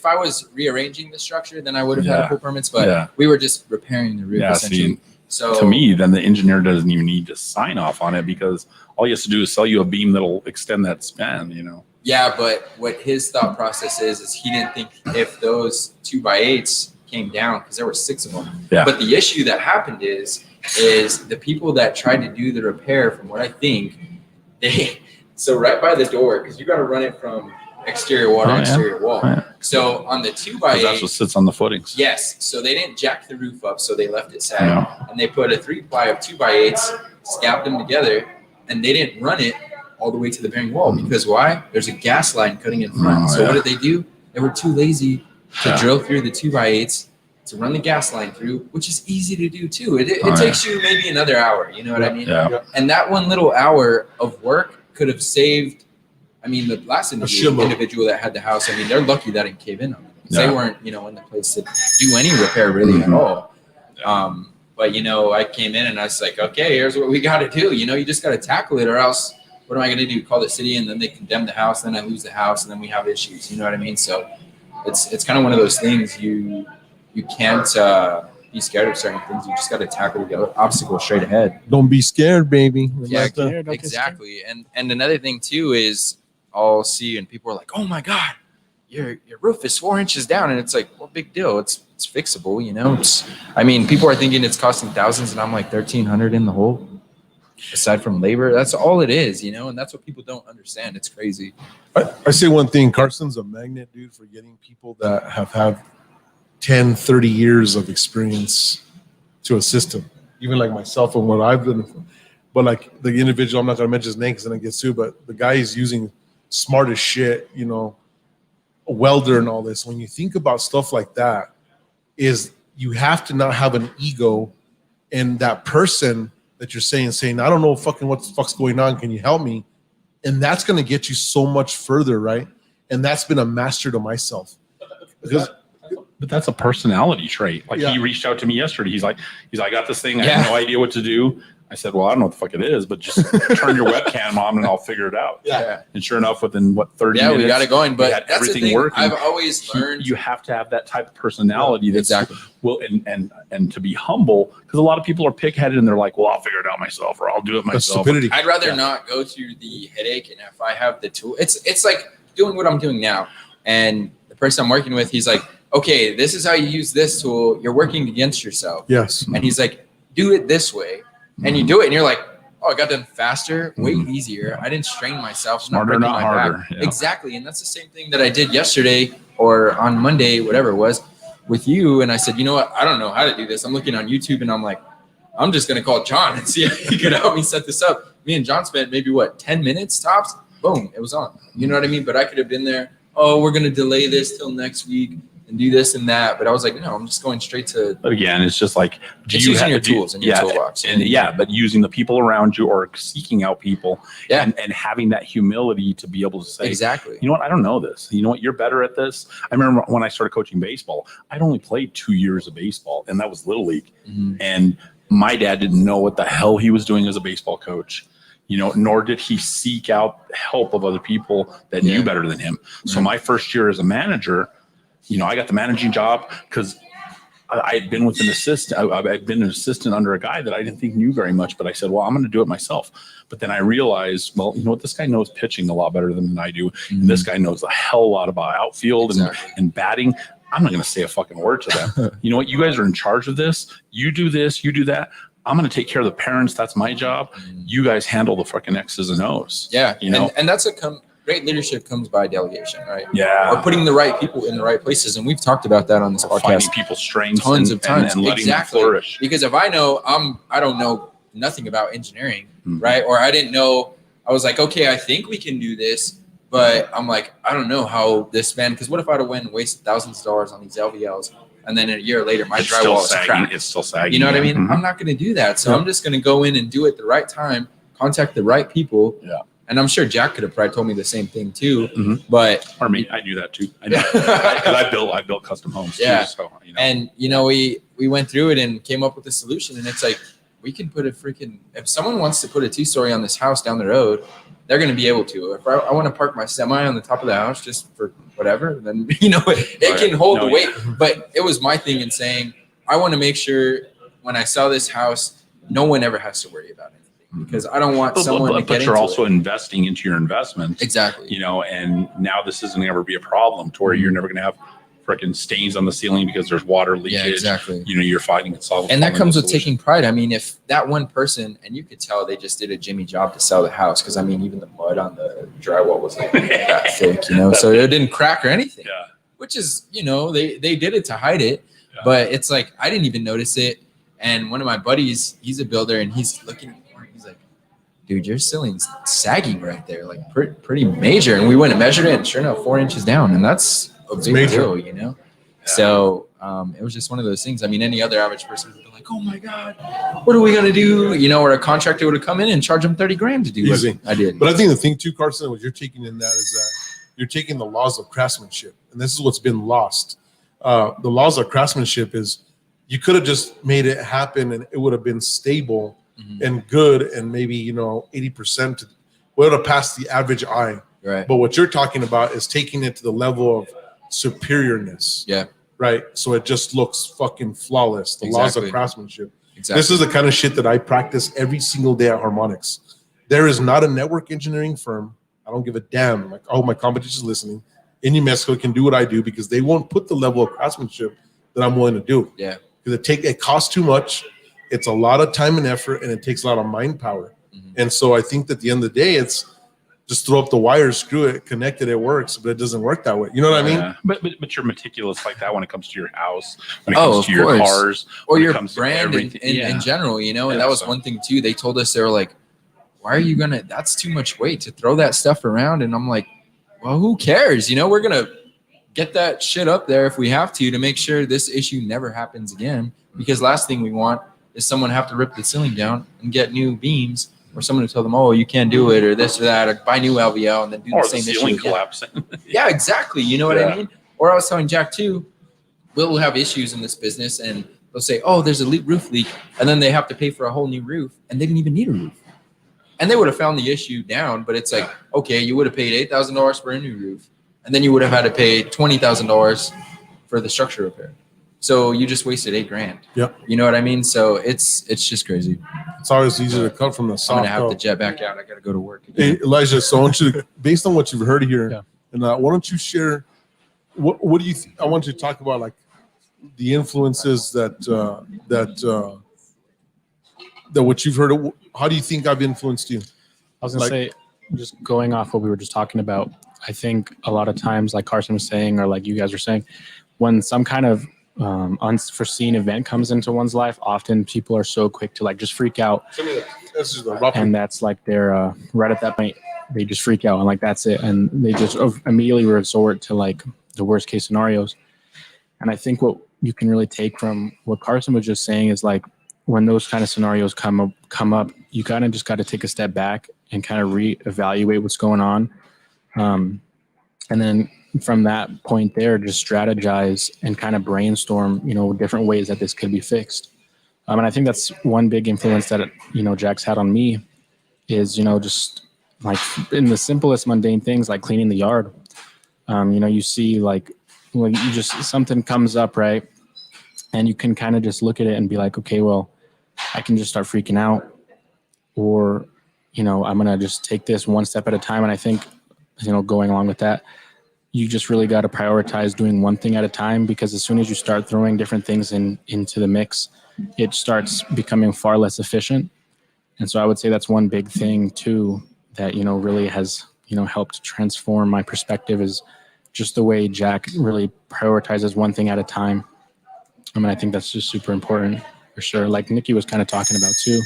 I was rearranging the structure, then I would have had to pull permits. But we were just repairing the roof essentially. So to me, then the engineer doesn't even need to sign off on it because all he has to do is sell you a beam that'll extend that span. You know. Yeah, but what his thought process is he didn't think if those 2x8s came down, because there were 6 of them. Yeah. But the issue that happened is the people that tried to do the repair, from what I think, so right by the door, because you got to run it from exterior wall to exterior wall. Yeah. So on the 2x8, that's what sits on the footings. yes. So they didn't jack the roof up, so they left it sag, and they put a 3-ply of 2x8s, scabbed them together, and they didn't run it all the way to the bearing wall because why? There's a gas line cutting in front. What did they do? They were too lazy to drill through the 2x8s to run the gas line through, which is easy to do too. It takes you maybe another hour. You know what I mean? Yeah. And that one little hour of work could have saved. I mean, the last individual that had the house. I mean, they're lucky that it caved in on them. They weren't, in the place to do any repair really at all. But I came in and I was like, okay, here's what we got to do. You just got to tackle it, or else. What am I going to do? Call the city, and then they condemn the house, then I lose the house, and then we have issues. You know what I mean? So it's kind of one of those things you can't be scared of certain things. You just got to tackle the obstacle straight ahead. Don't be scared, baby. Yeah, exactly. And another thing too is I'll see, and people are like, "Oh my God, your roof is 4 inches down," and it's like, well, big deal. It's fixable. People are thinking it's costing thousands, and I'm like $1,300 in the hole. Aside from labor, that's all it is, and that's what people don't understand. It's crazy. I say one thing, Carson's a magnet, dude, for getting people that have had 10, 30 years of experience to assist him. Even like myself and what I've done. But like the individual, I'm not going to mention his name because then I get sued, but the guy is using smart as shit, a welder and all this. When you think about stuff like that, is you have to not have an ego, and that person that you're saying, I don't know fucking what the fuck's going on. Can you help me? And that's going to get you so much further, right? And that's been a master to myself. But that's a personality trait. Like he reached out to me yesterday. He's like, I got this thing. I have no idea what to do. I said, well, I don't know what the fuck it is, but just turn your webcam on and I'll figure it out. Yeah. And sure enough, within 30 minutes, we got it going. But that's everything the thing working. I've always learned. You have to have that type of personality. That's exactly. Well, and to be humble, because a lot of people are pig-headed and they're like, well, I'll figure it out myself, or I'll do it myself. Stupidity. I'd rather not go through the headache, and if I have the tool, it's like doing what I'm doing now. And the person I'm working with, he's like, okay, this is how you use this tool. You're working against yourself. Yes. And he's like, do it this way. And you do it, and you're like, oh, I got done faster, way easier. I didn't strain myself. Smarter, not harder. Yeah. Exactly. And that's the same thing that I did yesterday or on Monday, whatever it was, with you. And I said, you know what? I don't know how to do this. I'm looking on YouTube, and I'm like, I'm just going to call John and see if he could help me set this up. Me and John spent maybe 10 minutes tops? Boom, it was on. You know what I mean? But I could have been there, oh, we're going to delay this till next week and do this and that. But I was like, no, I'm just going straight to. But again, it's just like, using your tools in your toolbox. But using the people around you or seeking out people and having that humility to be able to say, exactly. You know what? I don't know this. You know what? You're better at this. I remember when I started coaching baseball, I'd only played 2 years of baseball, and that was Little League. Mm-hmm. And my dad didn't know what the hell he was doing as a baseball coach. Nor did he seek out help of other people that knew better than him. Mm-hmm. So my first year as a manager, I got the managing job because I had been with an assistant. I'd been an assistant under a guy that I didn't think knew very much, but I said, well, I'm going to do it myself. But then I realized, well, you know what? This guy knows pitching a lot better than I do. Mm-hmm. And this guy knows a hell lot about outfield and batting. I'm not going to say a fucking word to them. You know what? You guys are in charge of this. You do this, you do that. I'm going to take care of the parents. That's my job. You guys handle the fucking X's and O's. Yeah. You know? And that's great leadership comes by delegation, right? Yeah. Or putting the right people in the right places. And we've talked about that on this podcast. Finding people's strengths Tons of times. and letting them flourish. Because if I know I don't know nothing about engineering, right? Or I didn't know, I was like, okay, I think we can do this, but I'm like, I don't know how this man, because what if I'd have went and wasted thousands of dollars on these LVLs and then a year later my drywall is cracked? It's still sagging. You know what I mean? Mhm. I'm not going to do that. So I'm just going to go in and do it the right time, contact the right people. Yeah. And I'm sure Jack could have probably told me the same thing too, Mhm. but Or me, I do that too. I do. 'Cause I built custom homes Yeah. too. So, you know. and we went through it and came up with a solution. And it's like, we can put if someone wants to put a 2-story on this house down the road, they're going to be able to. If I want to park my semi on the top of the house just for whatever, then, it can hold the weight. But it was my thing in saying, I want to make sure when I sell this house, no one ever has to worry about anything, because I don't want someone to get but you're into also it. investing into your investment. Exactly. You know, and now this isn't ever be a problem to where you're never going to have freaking stains on the ceiling because there's water leakage. Yeah, exactly. You know, you're fighting it. And that comes with taking pride. I mean, if that one person, and you could tell they just did a Jimmy job to sell the house, because I mean, even the mud on the drywall was like that thick, so it didn't crack or anything. Yeah. Which is, they did it to hide it, Yeah. but it's like I didn't even notice it. And one of my buddies, he's a builder, and he's looking at me, he's like, "Dude, your ceiling's sagging right there, like pretty major." And we went and measured it, and sure enough, 4 inches down, and that's a big major. deal, So it was just one of those things. I mean, any other average person would be like, "Oh my God, what are we gonna do?" Or a contractor would have come in and charge them $30,000 to do Easy. what I did. But I think the thing too, Carson, what you're taking in that is that you're taking the laws of craftsmanship, and this is what's been lost. The laws of craftsmanship is you could have just made it happen, and it would have been stable Mhm. and good, and maybe 80% would have passed the average eye. Right. But what you're talking about is taking it to the level of superiorness. Yeah. Right. So it just looks fucking flawless. The laws Exactly. of craftsmanship. Exactly. This is the kind of shit that I practice every single day at Harmonics. There is not a network engineering firm. I don't give a damn. Like, oh, my competition is listening. In New Mexico can do what I do, because they won't put the level of craftsmanship that I'm willing to do. Yeah. Because it costs too much. It's a lot of time and effort, and it takes a lot of mind power. Mhm. And so I think that at the end of the day, it's just throw up the wires, screw it, connect it, it works, but it doesn't work that way. You know what I mean? Yeah. But you're meticulous like that when it comes to your house, when it Oh, comes of to your course. cars, Or when it your comes to brand everything. in general, and Yeah, that was so- one thing too. They told us, they were like, "Why are you that's too much weight to throw that stuff around?" And I'm like, well, who cares? We're gonna get that shit up there if we have to make sure this issue never happens again. Because last thing we want is someone have to rip the ceiling down and get new beams, or someone to tell them, "Oh, you can't do it," or this or that, or buy new LVL and then do Or the the same ceiling issue again. collapsing. Yeah, exactly. You know what Yeah. I mean? Or I was telling Jack too, we'll have issues in this business, and they'll say, "Oh, there's a roof leak," and then they have to pay for a whole new roof, and they didn't even need a roof. And they would have found the issue down, but it's like, okay, you would have paid $8,000 for a new roof, and then you would have had to pay $20,000 for the structure repair. So you just wasted $8,000. Yep. You know what I mean? So it's just crazy. It's always easier to cut from the I'm soft. gonna have go. to jet back out. I gotta go to work again. Hey, Elijah, so I want you to, based on what you've heard here, Yeah. and why don't you share, what do you, I want you to talk about, like, the influences that what you've heard, how do you think I've influenced you? I was gonna say, just going off what we were just talking about, I think a lot of times, like Carson was saying, or like you guys were saying, when some kind of unforeseen event comes into one's life, often people are so quick to like just freak out, This is the rough and that's like they're right at that point they just freak out and like that's it, and they just immediately resort to like the worst case scenarios. And I think what you can really take from what Carson was just saying is like when those kind of scenarios come up, you kind of just got to take a step back and kind of reevaluate what's going on, and then from that point there, just strategize and kind of brainstorm, different ways that this could be fixed. And I think that's one big influence that, Jack's had on me is, just like in the simplest mundane things like cleaning the yard. You see like you just, something comes up, right? And you can kind of just look at it and be like, okay, well, I can just start freaking out, or, I'm going to just take this one step at a time. And I think, going along with that, you just really got to prioritize doing one thing at a time, because as soon as you start throwing different things into the mix, it starts becoming far less efficient. And so I would say that's one big thing too that, really has, helped transform my perspective, is just the way Jack really prioritizes one thing at a time. I mean, I think that's just super important for sure. Like Nikki was kind of talking about too.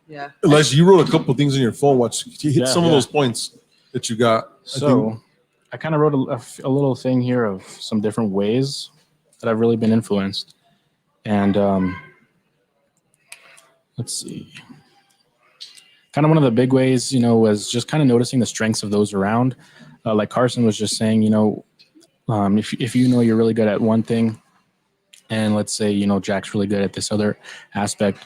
Yeah. Elijah, you wrote a couple things in your phone. You hit some of Yeah. those points that you got. So I kind of wrote a little thing here of some different ways that I've really been influenced. And let's see. Kind of one of the big ways, was just kind of noticing the strengths of those around. Like Carson was just saying, if you're really good at one thing, and let's say, Jack's really good at this other aspect,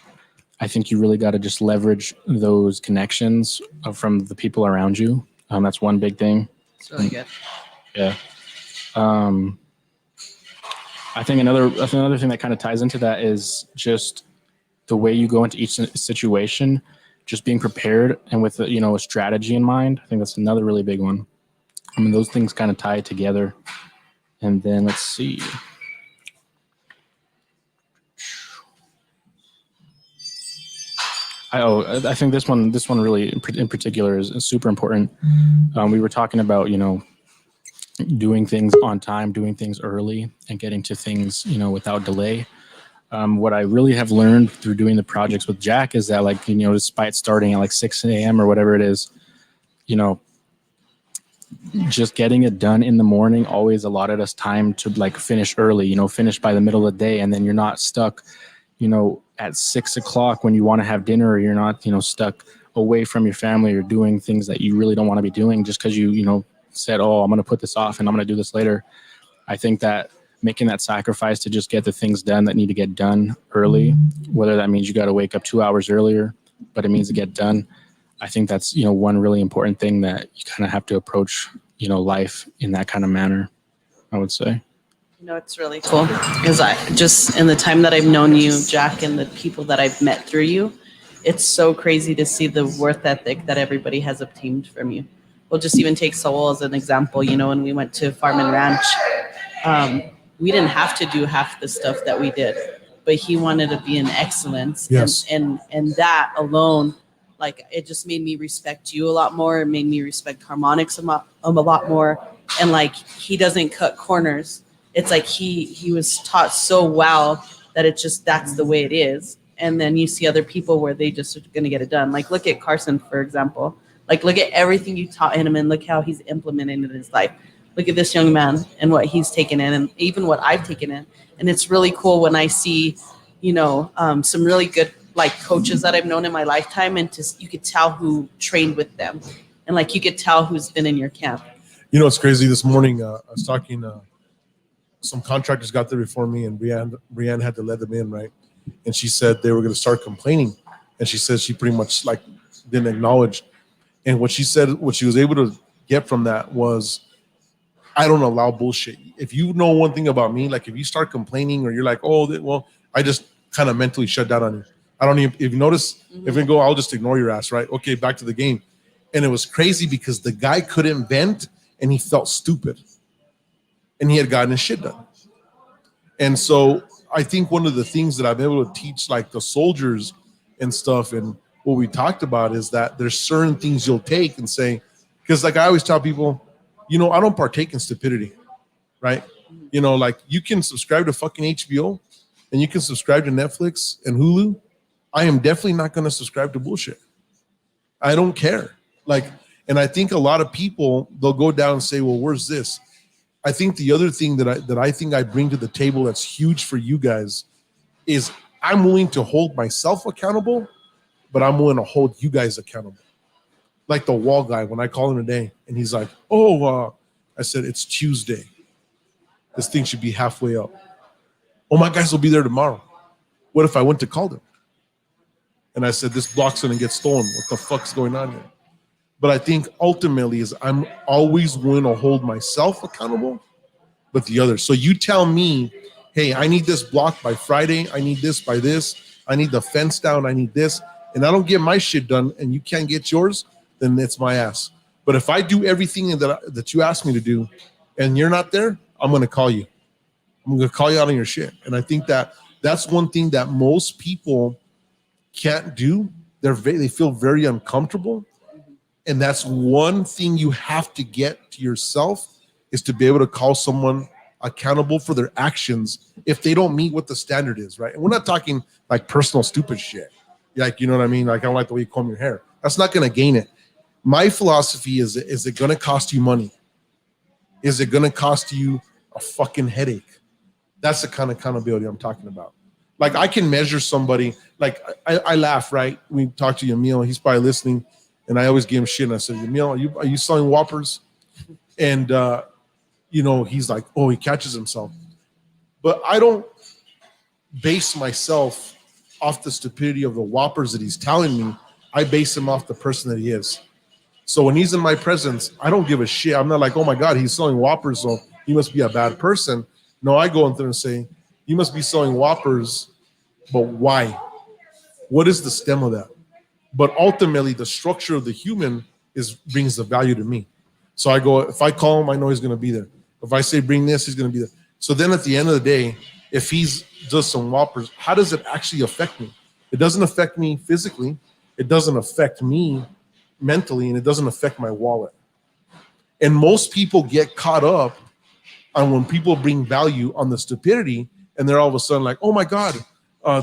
I think you really got to just leverage those connections from the people around you. That's one big thing. It's really good. Yeah. I think another thing that kind of ties into that is just the way you go into each situation, just being prepared and with a strategy in mind. I think that's another really big one. I mean, those things kind of tie together. And then let's see. I think this one really in particular is super important. We were talking about, doing things on time, doing things early, and getting to things, without delay. What I really have learned through doing the projects with Jack is that, like, despite starting at 6 a.m. or whatever it is, just getting it done in the morning always allotted us time to finish early, finish by the middle of the day. And then you're not stuck, at 6 o'clock when you want to have dinner, or you're not, stuck away from your family or doing things that you really don't want to be doing just because you said, oh, I'm going to put this off and I'm going to do this later. I think that making that sacrifice to just get the things done that need to get done early, whether that means you got to wake up 2 hours earlier, but it means to get done. I think that's, one really important thing that you kind of have to approach, life in that kind of manner, I would say. It's really cool because I just, in the time that I've known you, Jack, and the people that I've met through you, it's so crazy to see the work ethic that everybody has obtained from you. We'll just even take Saul as an example. When we went to Farm and Ranch, we didn't have to do half the stuff that we did, but he wanted to be in excellence. Yes. And that alone, it just made me respect you a lot more. It made me respect Harmonix a lot more. And he doesn't cut corners. It's like he was taught so well that that's the way it is. And then you see other people where they just are going to get it done. Look at Carson, for example. Look at everything you taught him and look how he's implementing it in his life. Look at this young man and what he's taken in and even what I've taken in. And it's really cool when I see, some really good coaches that I've known in my lifetime, and you could tell who trained with them. And you could tell who's been in your camp. It's crazy. This morning, I was talking, some contractors got there before me, and Brianne had to let them in, right? And she said they were going to start complaining. And she said she pretty much didn't acknowledge. And what she said, what she was able to get from that was, I don't allow bullshit. If you know one thing about me, if you start complaining or you're like, oh, well, I just kind of mentally shut down on you. I don't even, if you notice, if we go, I'll just ignore your ass, right? Okay, back to the game. And it was crazy because the guy couldn't vent and he felt stupid. And he had gotten his shit done. And so I think one of the things that I'm able to teach the soldiers and stuff, and what we talked about, is that there's certain things you'll take and say, because I always tell people, I don't partake in stupidity, right? You can subscribe to fucking HBO and you can subscribe to Netflix and Hulu. I am definitely not going to subscribe to bullshit. I don't care. And I think a lot of people, they'll go down and say, well, where's this? I think the other thing that I think I bring to the table that's huge for you guys is I'm willing to hold myself accountable, but I'm willing to hold you guys accountable. Like the wall guy, when I call him today and he's like, I said, it's Tuesday. This thing should be halfway up. Oh, my guys will be there tomorrow. What if I went to call them? And I said, this block's going to get stolen. What the fuck's going on here? But I think ultimately is I'm always willing to hold myself accountable, but the others. So you tell me, hey, I need this block by Friday. I need this by this. I need the fence down. I need this. And I don't get my shit done and you can't get yours, then it's my ass. But if I do everything that you ask me to do, and you're not there, I'm going to call you. I'm going to call you out on your shit. And I think that that's one thing that most people can't do. They feel very uncomfortable. And that's one thing you have to get to yourself, is to be able to call someone accountable for their actions if they don't meet what the standard is, right? And we're not talking like personal stupid shit. Like, you know what I mean? Like, I don't like the way you comb your hair. That's not going to gain it. My philosophy is it going to cost you money? Is it going to cost you a fucking headache? That's the kind of accountability I'm talking about. Like, I can measure somebody. Like, I laugh, right? We talk to Yamil. He's probably listening. And I always give him shit. And I said, Yamil, are you selling Whoppers? And, he's like, oh, he catches himself. But I don't base myself off the stupidity of the Whoppers that he's telling me. I base him off the person that he is. So when he's in my presence, I don't give a shit. I'm not like, oh my God, he's selling Whoppers, so he must be a bad person. No, I go in there and say, you must be selling Whoppers, but why? What is the stem of that? But ultimately, the structure of the human brings the value to me. So I go, if I call him, I know he's going to be there. If I say bring this, he's going to be there. So then at the end of the day, if he's just some Whoppers, how does it actually affect me? It doesn't affect me physically. It doesn't affect me mentally, and it doesn't affect my wallet. And most people get caught up on when people bring value on the stupidity, and they're all of a sudden like, oh my God,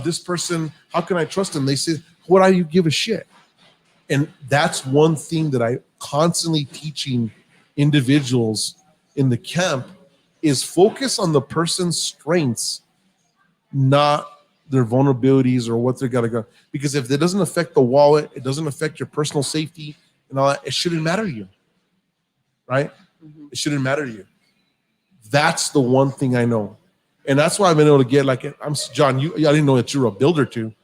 this person, how can I trust him? They say, what do you give a shit? And that's one thing that I constantly teaching individuals in the camp is focus on the person's strengths, not their vulnerabilities or what they're gonna go. Because if it doesn't affect the wallet, it doesn't affect your personal safety and all that, it shouldn't matter to you, right? It shouldn't matter to you. That's the one thing I know. And that's why I've been able to get John, I didn't know that you were a builder too.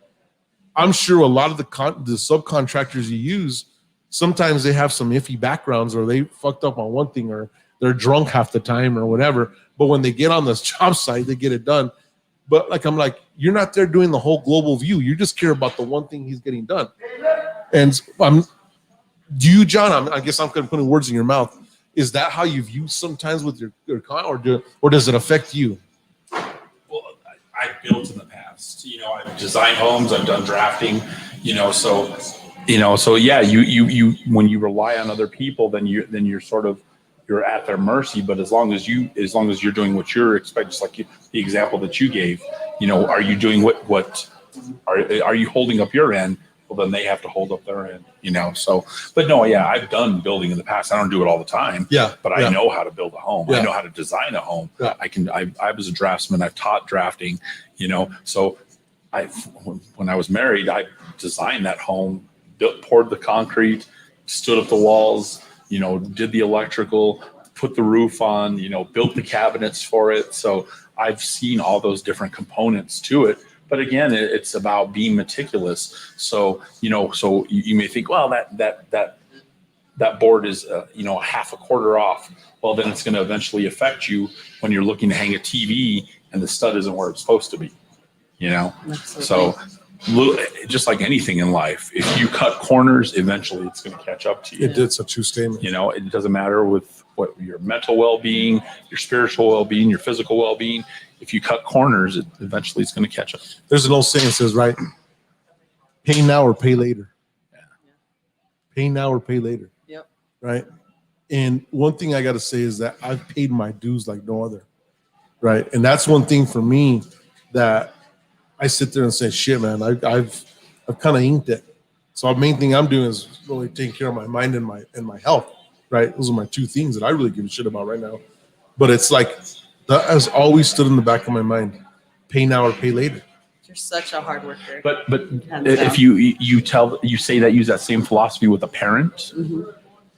I'm sure a lot of the subcontractors you use, sometimes they have some iffy backgrounds, or they fucked up on one thing, or they're drunk half the time or whatever. But when they get on this job site, they get it done. But I'm like, you're not there doing the whole global view. You just care about the one thing he's getting done. And do you, John? I guess I'm kind of putting words in your mouth. Is that how you view sometimes with your client, or does it affect you? Well, I've built in the past. I've designed homes. I've done drafting. So yeah. You when you rely on other people, then you're sort of, you're at their mercy. But as long as you're doing what you're expected, just like the example that you gave, are you doing what are you holding up your end? Well, then they have to hold up their end, So, but no, yeah, I've done building in the past. I don't do it all the time. Yeah, but I know how to build a home. Yeah. I know how to design a home. Yeah. I was a draftsman. I've taught drafting. So when I was married, I designed that home, poured the concrete, stood up the walls. Did the electrical, put the roof on, built the cabinets for it. So I've seen all those different components to it. But again, it's about being meticulous. So, so you may think, well, that board is, half a quarter off. Well, then it's going to eventually affect you when you're looking to hang a TV and the stud isn't where it's supposed to be, Absolutely. So just like anything in life, if you cut corners, eventually it's going to catch up to you. It's a true statement. It doesn't matter with what your mental well-being, your spiritual well-being, your physical well-being. If you cut corners, eventually it's going to catch up. There's an old saying that says, right, pay now or pay later. Yeah. Pay now or pay later. Yep. Right. And one thing I got to say is that I've paid my dues like no other. Right. And that's one thing for me that I sit there and say, shit, man, I've kind of inked it. So the main thing I'm doing is really taking care of my mind and my health. Right. Those are my two things that I really give a shit about right now. But it's like, that has always stood in the back of my mind. Pay now or pay later. You're such a hard worker. But Hands if down. you say that, use that same philosophy with a parent, do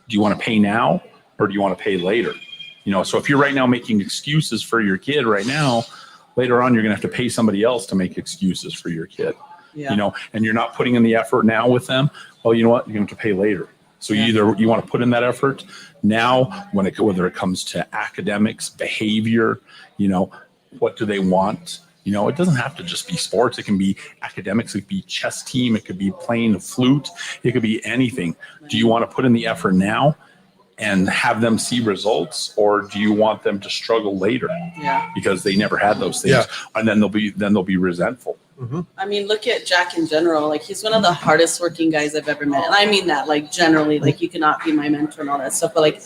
you want to pay now or do you want to pay later? So if you're right now making excuses for your kid right now, later on, you're going to have to pay somebody else to make excuses for your kid, and you're not putting in the effort now with them. Well, you know what? You're going to have to pay later. So you want to put in that effort now, whether it comes to academics, behavior, what do they want? It doesn't have to just be sports. It can be academics. It could be chess team. It could be playing the flute. It could be anything. Do you want to put in the effort now? and have them see results, or do you want them to struggle later Yeah. because they never had those things, Yeah. and then they'll be resentful? I mean, look at Jack in general. Like, he's one of the hardest working guys I've ever met. And I mean that, like, generally, like, you cannot be my mentor and all that stuff. But, like,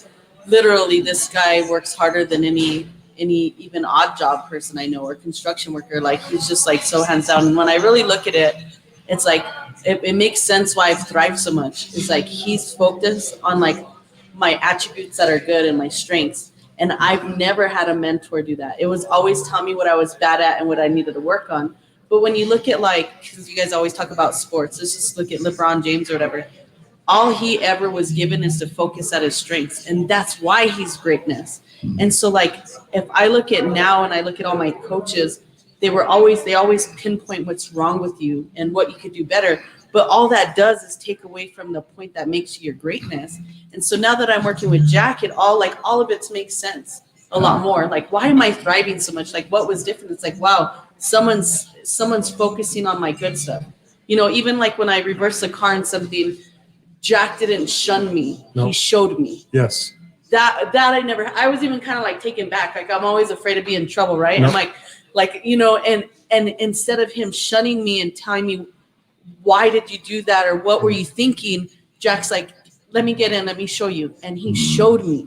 literally, this guy works harder than any even odd job person I know or construction worker. Like, he's just, like, so hands down. And when I really look at it, it's like, it makes sense why I've thrived so much. It's like, he's focused on, like, my attributes that are good and my strengths. And I've never had a mentor do that. It was always tell me what I was bad at and what I needed to work on. But when you look at, like, because you guys always talk about sports, let's just look at LeBron James or whatever. All he ever was given is to focus at his strengths. And that's why he's greatness. And so, like, if I look at now and I look at all my coaches, they always pinpoint what's wrong with you and what you could do better. But all that does is take away from the point that makes you your greatness. And so now that I'm working with Jack, all of it makes sense a lot more. Like, why am I thriving so much? Like, what was different? It's like, wow, someone's focusing on my good stuff. You know, even like when I reversed the car and something, Jack didn't shun me. No. He showed me. Yes. That I was even kind of like taken back. Like, I'm always afraid to be in trouble, right? No. I'm like, you know, and instead of him shunning me and telling me, why did you do that? Or what were you thinking? Jack's like, let me get in, let me show you. And he showed me.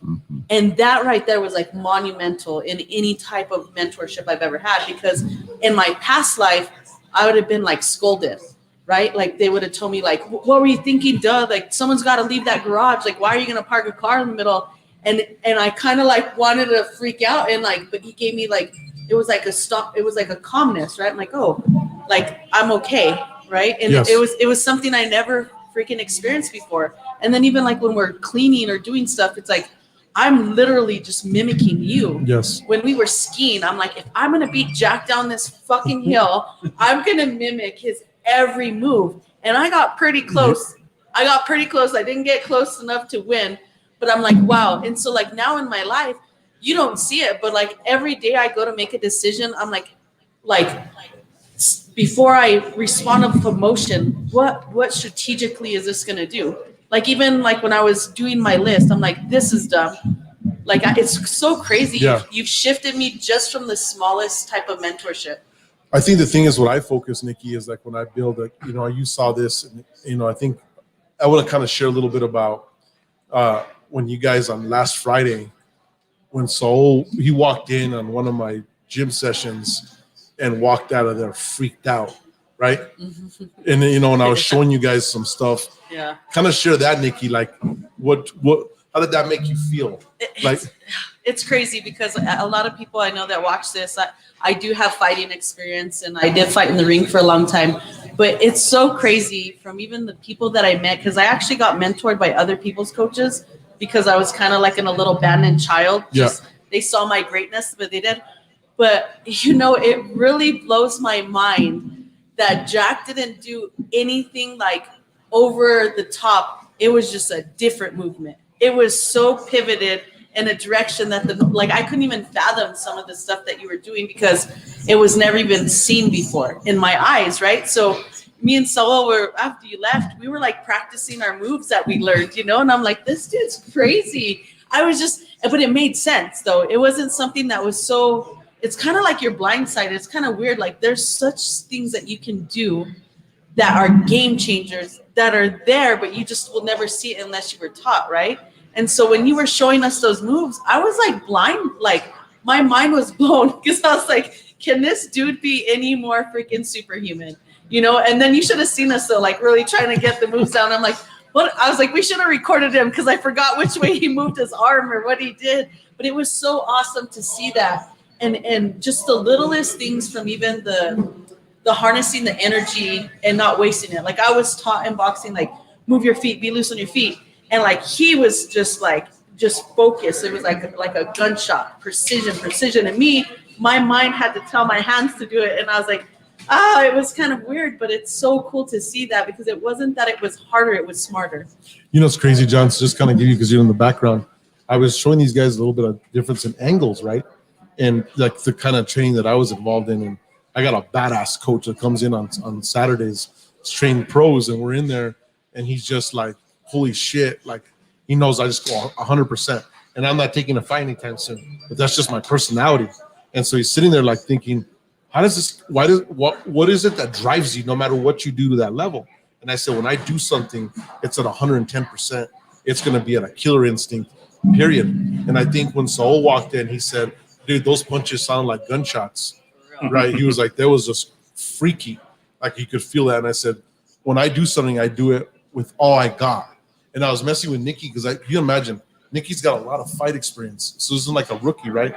And that right there was like monumental in any type of mentorship I've ever had, because in my past life, I would have been like scolded, right? Like, they would have told me, like, what were you thinking, duh? Like, someone's got to leave that garage. Like, why are you going to park a car in the middle? And I kind of like wanted to freak out, and like, but he gave me like, it was like a stop. It was like a calmness, right? I'm like, oh, like, I'm okay, right? And Yes. it was something I never freaking experienced before. And then even like when we're cleaning or doing stuff, it's like, I'm literally just mimicking you. Yes. When we were skiing, I'm like, if I'm going to beat Jack down this fucking hill, I'm going to mimic his every move. And I got pretty close. I didn't get close enough to win, but I'm like, wow. And so like now in my life, you don't see it, but like every day I go to make a decision, I'm like before I respond with emotion, what strategically is this going to do? Like, even like when I was doing my list, I'm like, this is dumb. Like, it's so crazy. Yeah. You've shifted me just from the smallest type of mentorship. I think the thing is, what I focus, Nikki, is like when I build a, you know, you saw this, and, you know, I think I want to kind of share a little bit about when you guys on last Friday, when Saul, he walked in on one of my gym sessions and walked out of there freaked out, right? And you know, when I was showing you guys some stuff, Yeah. kind of share that, Nikki, like how did that make you feel? Like, It's crazy because a lot of people I know that watch this, I do have fighting experience, and I did fight in the ring for a long time. But it's so crazy from even the people that I met, because I actually got mentored by other people's coaches because I was kind of like in a little abandoned child. Yeah. They saw my greatness, but they did. But, you know, it really blows my mind that Jack didn't do anything like over the top. It was just a different movement. It was so pivoted in a direction that I couldn't even fathom some of the stuff that you were doing because it was never even seen before in my eyes, right? So me and Saul after you left, we were like practicing our moves that we learned, you know, and I'm like, this dude's crazy. But it made sense though. It wasn't something that was so, it's kind of like you're blindsided. It's kind of weird. Like, there's such things that you can do that are game changers that are there, but you just will never see it unless you were taught, right? And so when you were showing us those moves, I was like blind, like my mind was blown because I was like, can this dude be any more freaking superhuman? You know, and then you should have seen us though, like really trying to get the moves down. I'm like, what? I was like, we should have recorded him because I forgot which way he moved his arm or what he did. But it was so awesome to see that. And just the littlest things from even the harnessing the energy and not wasting it. Like, I was taught in boxing, like, move your feet, be loose on your feet. And like, he was just focused. It was like a gunshot, precision. And me, my mind had to tell my hands to do it. And I was like, it was kind of weird, but it's so cool to see that because it wasn't that it was harder, it was smarter. you know, it's crazy, John, to just kind of give you, because you're in the background, I was showing these guys a little bit of difference in angles, right? And like the kind of training that I was involved in, and I got a badass coach that comes in on Saturdays, train pros, and we're in there, and he's just like, holy shit, like He knows I just go 100%, and I'm not taking a fight anytime soon. But that's just my personality. And so he's sitting there like thinking, what is it that drives you no matter what you do to that level? And I said, when I do something, it's at 110%. It's going to be at a killer instinct, period. And I think when Saul walked in, he said, dude, those punches sound like gunshots, right? He was like, that was just freaky. Like he could feel that. And I said, when I do something, I do it with all I got. And I was messing with Nikki because you imagine, Nikki's got a lot of fight experience. So this isn't like a rookie, right?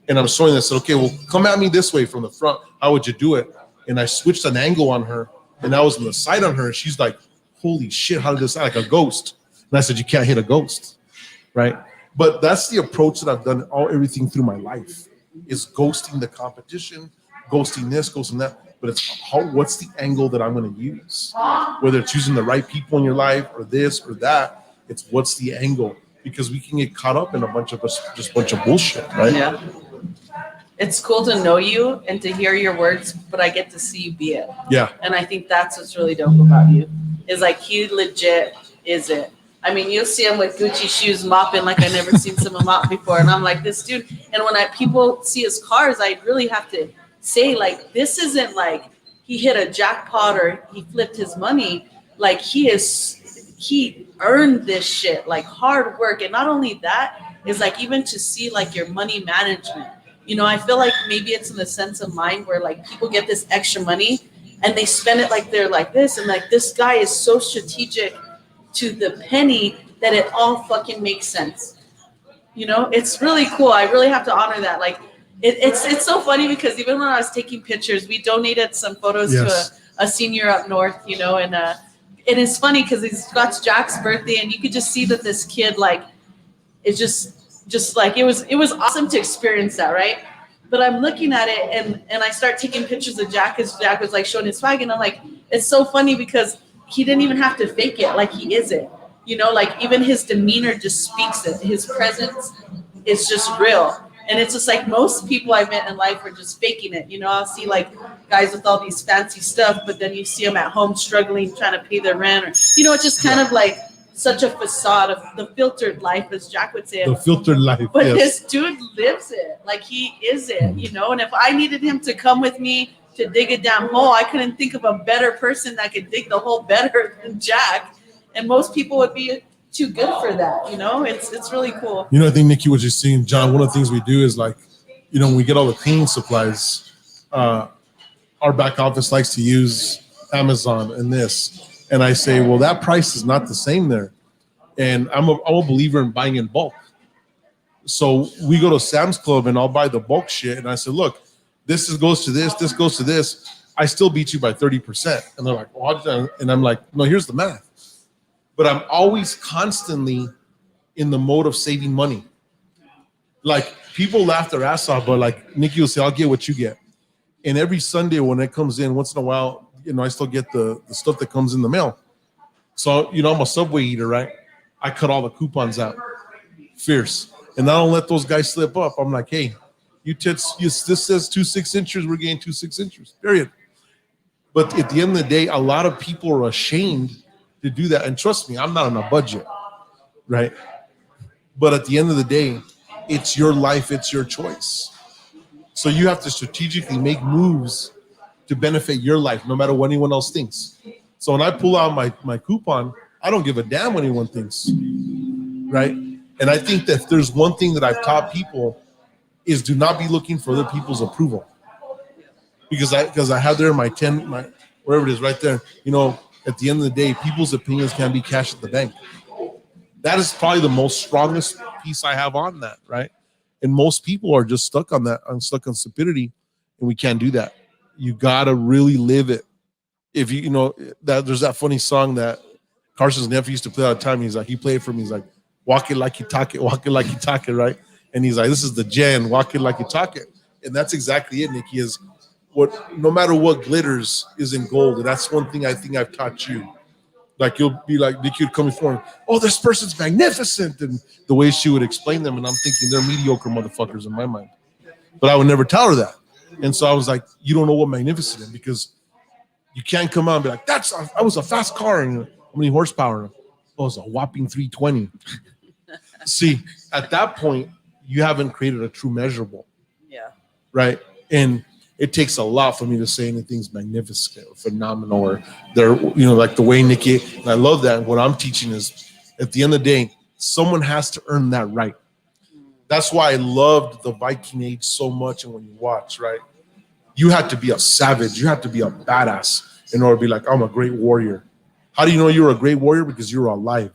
And I'm showing this, I said, okay, well, come at me this way from the front. How would you do it? And I switched an angle on her, and I was on the side on her, and she's like, holy shit, how did this sound like a ghost? And I said, you can't hit a ghost, right? But that's the approach that I've done everything through my life, is ghosting the competition, ghosting this, ghosting that. But it's what's the angle that I'm going to use? Whether it's using the right people in your life or this or that, it's what's the angle? Because we can get caught up in a bunch of bullshit, right? Yeah. It's cool to know you and to hear your words, but I get to see you be it. Yeah. And I think that's what's really dope about you. Is like he legit is it. I mean, you'll see him with Gucci shoes mopping like I never seen someone mop before. And I'm like, this dude. And when people see his cars, I really have to say, like, this isn't like he hit a jackpot or he flipped his money. Like he earned this shit, like hard work. And not only that, is like even to see like your money management. You know, I feel like maybe it's in the sense of mind where like people get this extra money and they spend it like they're like this. And like this guy is so strategic to the penny that it all fucking makes sense. You know, it's really cool. I really have to honor that. Like it's so funny because even when I was taking pictures, we donated some photos to a senior up north, you know, and it is funny because it's Jack's birthday and you could just see that this kid like is just like it was awesome to experience that, right? But I'm looking at it and I start taking pictures of Jack as Jack was like showing his swag and I'm like, it's so funny because he didn't even have to fake it, like he is it. You know, like even his demeanor just speaks it. His presence is just real. And it's just like most people I met in life are just faking it. You know, I'll see like guys with all these fancy stuff, but then you see them at home struggling, trying to pay their rent or, you know, it's just kind of like such a facade of the filtered life, as Jack would say. The filtered life. But this dude lives it. Like he is it, you know? And if I needed him to come with me to dig a damn hole, I couldn't think of a better person that could dig the hole better than Jack. And most people would be too good for that, you know? It's really cool. You know, I think, Nikki, what you're seeing, John, one of the things we do is like, you know, when we get all the cleaning supplies, our back office likes to use Amazon and this. And I say, well, that price is not the same there. And I'm a believer in buying in bulk. So we go to Sam's Club and I'll buy the bulk shit. And I said, look, goes to this goes to this. I still beat you by 30%. And they're like, well, and I'm like, no, here's the math. But I'm always constantly in the mode of saving money. Like people laugh their ass off, but like Nikki will say, I'll get what you get. And every Sunday when it comes in, once in a while, you know, I still get the stuff that comes in the mail. So, you know, I'm a Subway eater, right? I cut all the coupons out. Fierce. And I don't let those guys slip up. I'm like, hey, this says 2 6-inchers, we're getting 2 6-inchers, period. But at the end of the day, a lot of people are ashamed to do that. And trust me, I'm not on a budget, right? But at the end of the day, it's your life, it's your choice. So you have to strategically make moves to benefit your life, no matter what anyone else thinks. So when I pull out my coupon, I don't give a damn what anyone thinks, right? And I think that there's one thing that I've taught people is do not be looking for other people's approval. Because I have there my wherever it is right there, you know, at the end of the day, people's opinions can be cash at the bank. That is probably the most strongest piece I have on that, right? And most people are just stuck on that. I'm stuck on stupidity, and we can't do that. You gotta really live it. If you know that there's that funny song that Carson's nephew used to play all the time. He's like, he played for me. He's like, walk it like you talk it, walk it like you talk it, right? And he's like, this is the gen, walk it like you talk it. And that's exactly it, Nikki, is what no matter what glitters is in gold. And that's one thing I think I've taught you. Like you'll be like, Nikki would come before, oh, this person's magnificent. And the way she would explain them, and I'm thinking they're mediocre motherfuckers in my mind. But I would never tell her that. And so I was like, you don't know what magnificent is, because you can't come out and be like, that was a fast car. And how many horsepower? Oh, it's a whopping 320. See, at that point, you haven't created a true measurable, Yeah. right? And it takes a lot for me to say anything's magnificent or phenomenal or they're, like the way Nikki, and I love that. And what I'm teaching is at the end of the day, someone has to earn that right. That's why I loved the Viking Age so much. And when you watch, right, you had to be a savage. You had to be a badass in order to be like, I'm a great warrior. How do you know you're a great warrior? Because you're alive.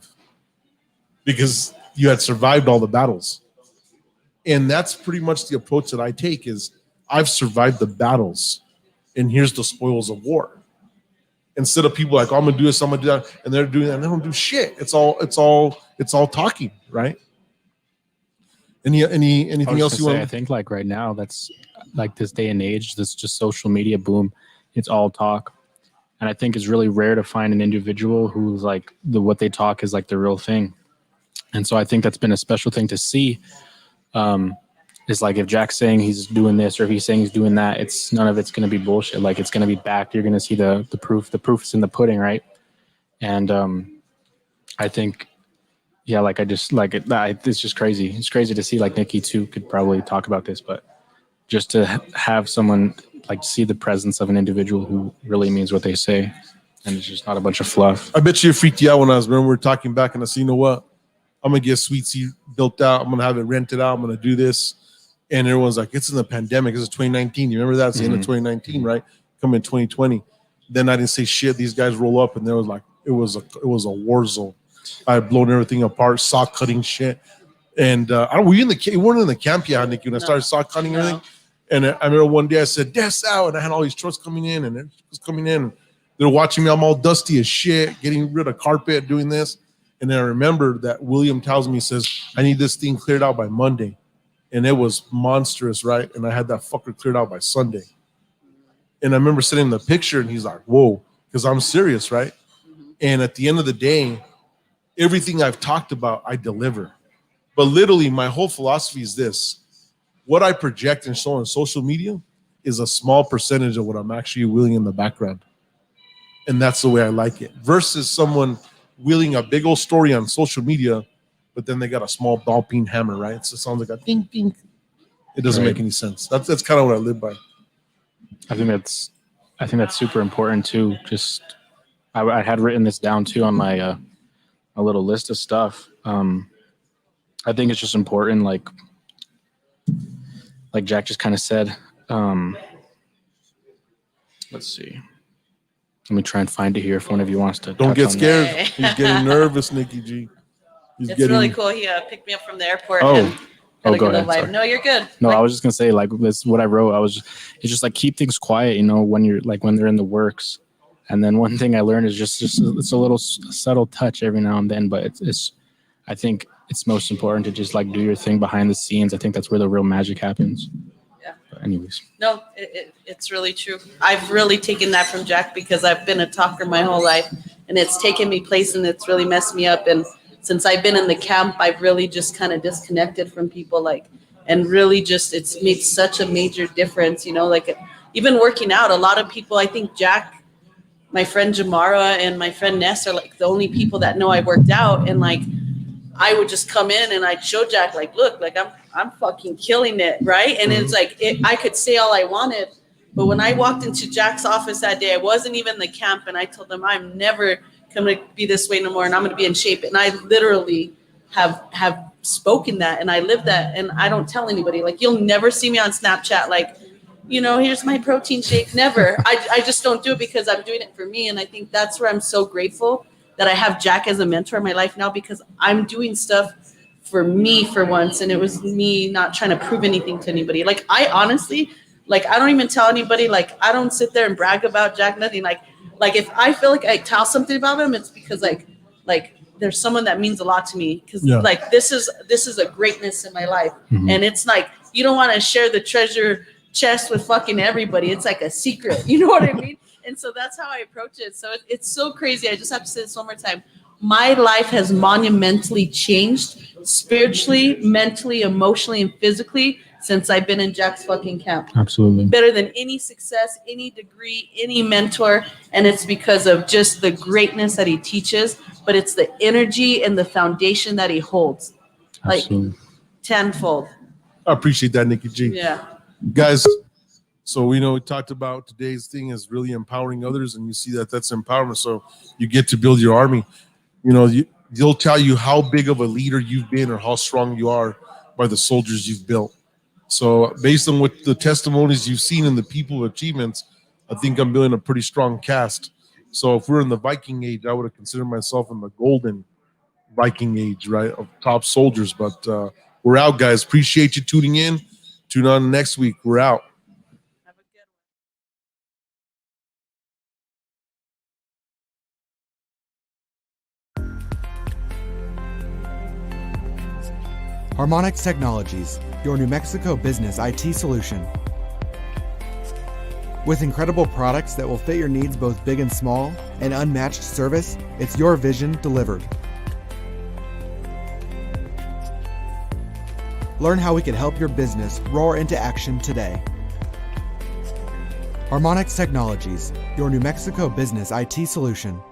Because you had survived all the battles. And that's pretty much the approach that I take is I've survived the battles and here's the spoils of war. Instead of people like, oh, I'm gonna do this, I'm gonna do that, and they're doing that and they don't do shit. It's all talking, right? Anything else you want? I think like right now, that's like this day and age, this just social media boom. It's all talk. And I think it's really rare to find an individual who's like what they talk is like the real thing. And so I think that's been a special thing to see. It's like if Jack's saying he's doing this or if he's saying he's doing that, it's none of it's going to be bullshit. Like it's going to be backed. You're going to see the proof. The proof is in the pudding, right? And I think, yeah, like I just like it. It's just crazy. It's crazy to see like Nikki too could probably talk about this, but just to have someone like see the presence of an individual who really means what they say, and it's just not a bunch of fluff. I bet you it freaked you out when we were talking back and I said, you know what? I'm gonna get Sweet Seat built out. I'm gonna have it rented out. I'm gonna do this. And everyone's like, it's in the pandemic. This is 2019. You remember that? It's the end of 2019, right? Coming in 2020. Then I didn't say shit. These guys roll up and there was like, it was a war zone. I had blown everything apart, saw cutting shit. And we weren't in the camp yet, Nick, when I started saw cutting everything. And I remember one day I said, "That's out," and I had all these trucks coming in, and it was coming in. They're watching me. I'm all dusty as shit, getting rid of carpet, doing this. And then I remember that William tells me, says, "I need this thing cleared out by Monday," and it was monstrous, right? And I had that fucker cleared out by Sunday. And I remember sending him the picture, and he's like, "Whoa," because I'm serious, right? And at the end of the day, everything I've talked about, I deliver. But literally, my whole philosophy is this. What I project and show on social media is a small percentage of what I'm actually wheeling in the background. And that's the way I like it. Versus someone wheeling a big old story on social media, but then they got a small ball peen hammer, right? So it sounds like a ding, ding. It doesn't make any sense. That's kind of what I live by. I think that's super important too. Just I had written this down too on my a little list of stuff. I think it's just important, like Jack just kind of said. Let's see. Let me try and find it here if one of you wants to. Don't get scared. that. He's getting nervous, Nikki G. It's really cool. He picked me up from the airport. Oh. And Oh, got a go good ahead. vibe. Sorry. No, you're good. No, Like, I was just gonna say like this. What I wrote, it's just like keep things quiet. You know, when you're like when they're in the works. And then one thing I learned is just it's a little subtle touch every now and then, but it's I think it's most important to just like do your thing behind the scenes. I think that's where the real magic happens. Yeah. But anyways. No, it's really true. I've really taken that from Jack because I've been a talker my whole life, and it's taken me places and it's really messed me up. And since I've been in the camp, I've really just kind of disconnected from people, like, and really just it's made such a major difference. You know, like even working out, a lot of people, I think Jack, my friend Jamara, and my friend Ness are like the only people that know I worked out, and like I would just come in and I'd show Jack, like, look, like I'm fucking killing it, right? And it's like I could say all I wanted, but when I walked into Jack's office that day, I wasn't even in the camp, and I told him I'm never going to be this way no more, and I'm going to be in shape. And I literally have spoken that, and I live that, and I don't tell anybody. Like, you'll never see me on Snapchat like, you know, here's my protein shake. Never. I just don't do it because I'm doing it for me. And I think that's where I'm so grateful that I have Jack as a mentor in my life now, because I'm doing stuff for me for once. And it was me not trying to prove anything to anybody. Like, I honestly, like, I don't even tell anybody, like, I don't sit there and brag about Jack, nothing. Like if I feel like I tell something about him, it's because like there's someone that means a lot to me. Cause like, this is a greatness in my life. Mm-hmm. And it's like, you don't want to share the treasure chest with fucking everybody. It's like a secret. You know what I mean? And so that's how I approach it. So it's so crazy. I just have to say this one more time. My life has monumentally changed spiritually, mentally, emotionally, and physically since I've been in Jack's fucking camp. Absolutely. Better than any success, any degree, any mentor. And it's because of just the greatness that he teaches, but it's the energy and the foundation that he holds. like Absolutely. tenfold. I appreciate that, Nikki G. Yeah. Guys, so we talked about today's thing is really empowering others, and you see that that's empowerment. So you get to build your army. They'll tell you how big of a leader you've been or how strong you are by the soldiers you've built. So based on what the testimonies you've seen and the people achievements, I think I'm building a pretty strong cast. So if we're in the Viking age, I would have considered myself in the golden Viking age, right, of top soldiers. But we're out, guys. Appreciate you tuning in. Tune on next week. We're out. Have a good Harmonix Technologies, your New Mexico business IT solution. With incredible products that will fit your needs both big and small, and unmatched service, it's your vision delivered. Learn how we can help your business roar into action today. Harmonix Technologies, your New Mexico business IT solution.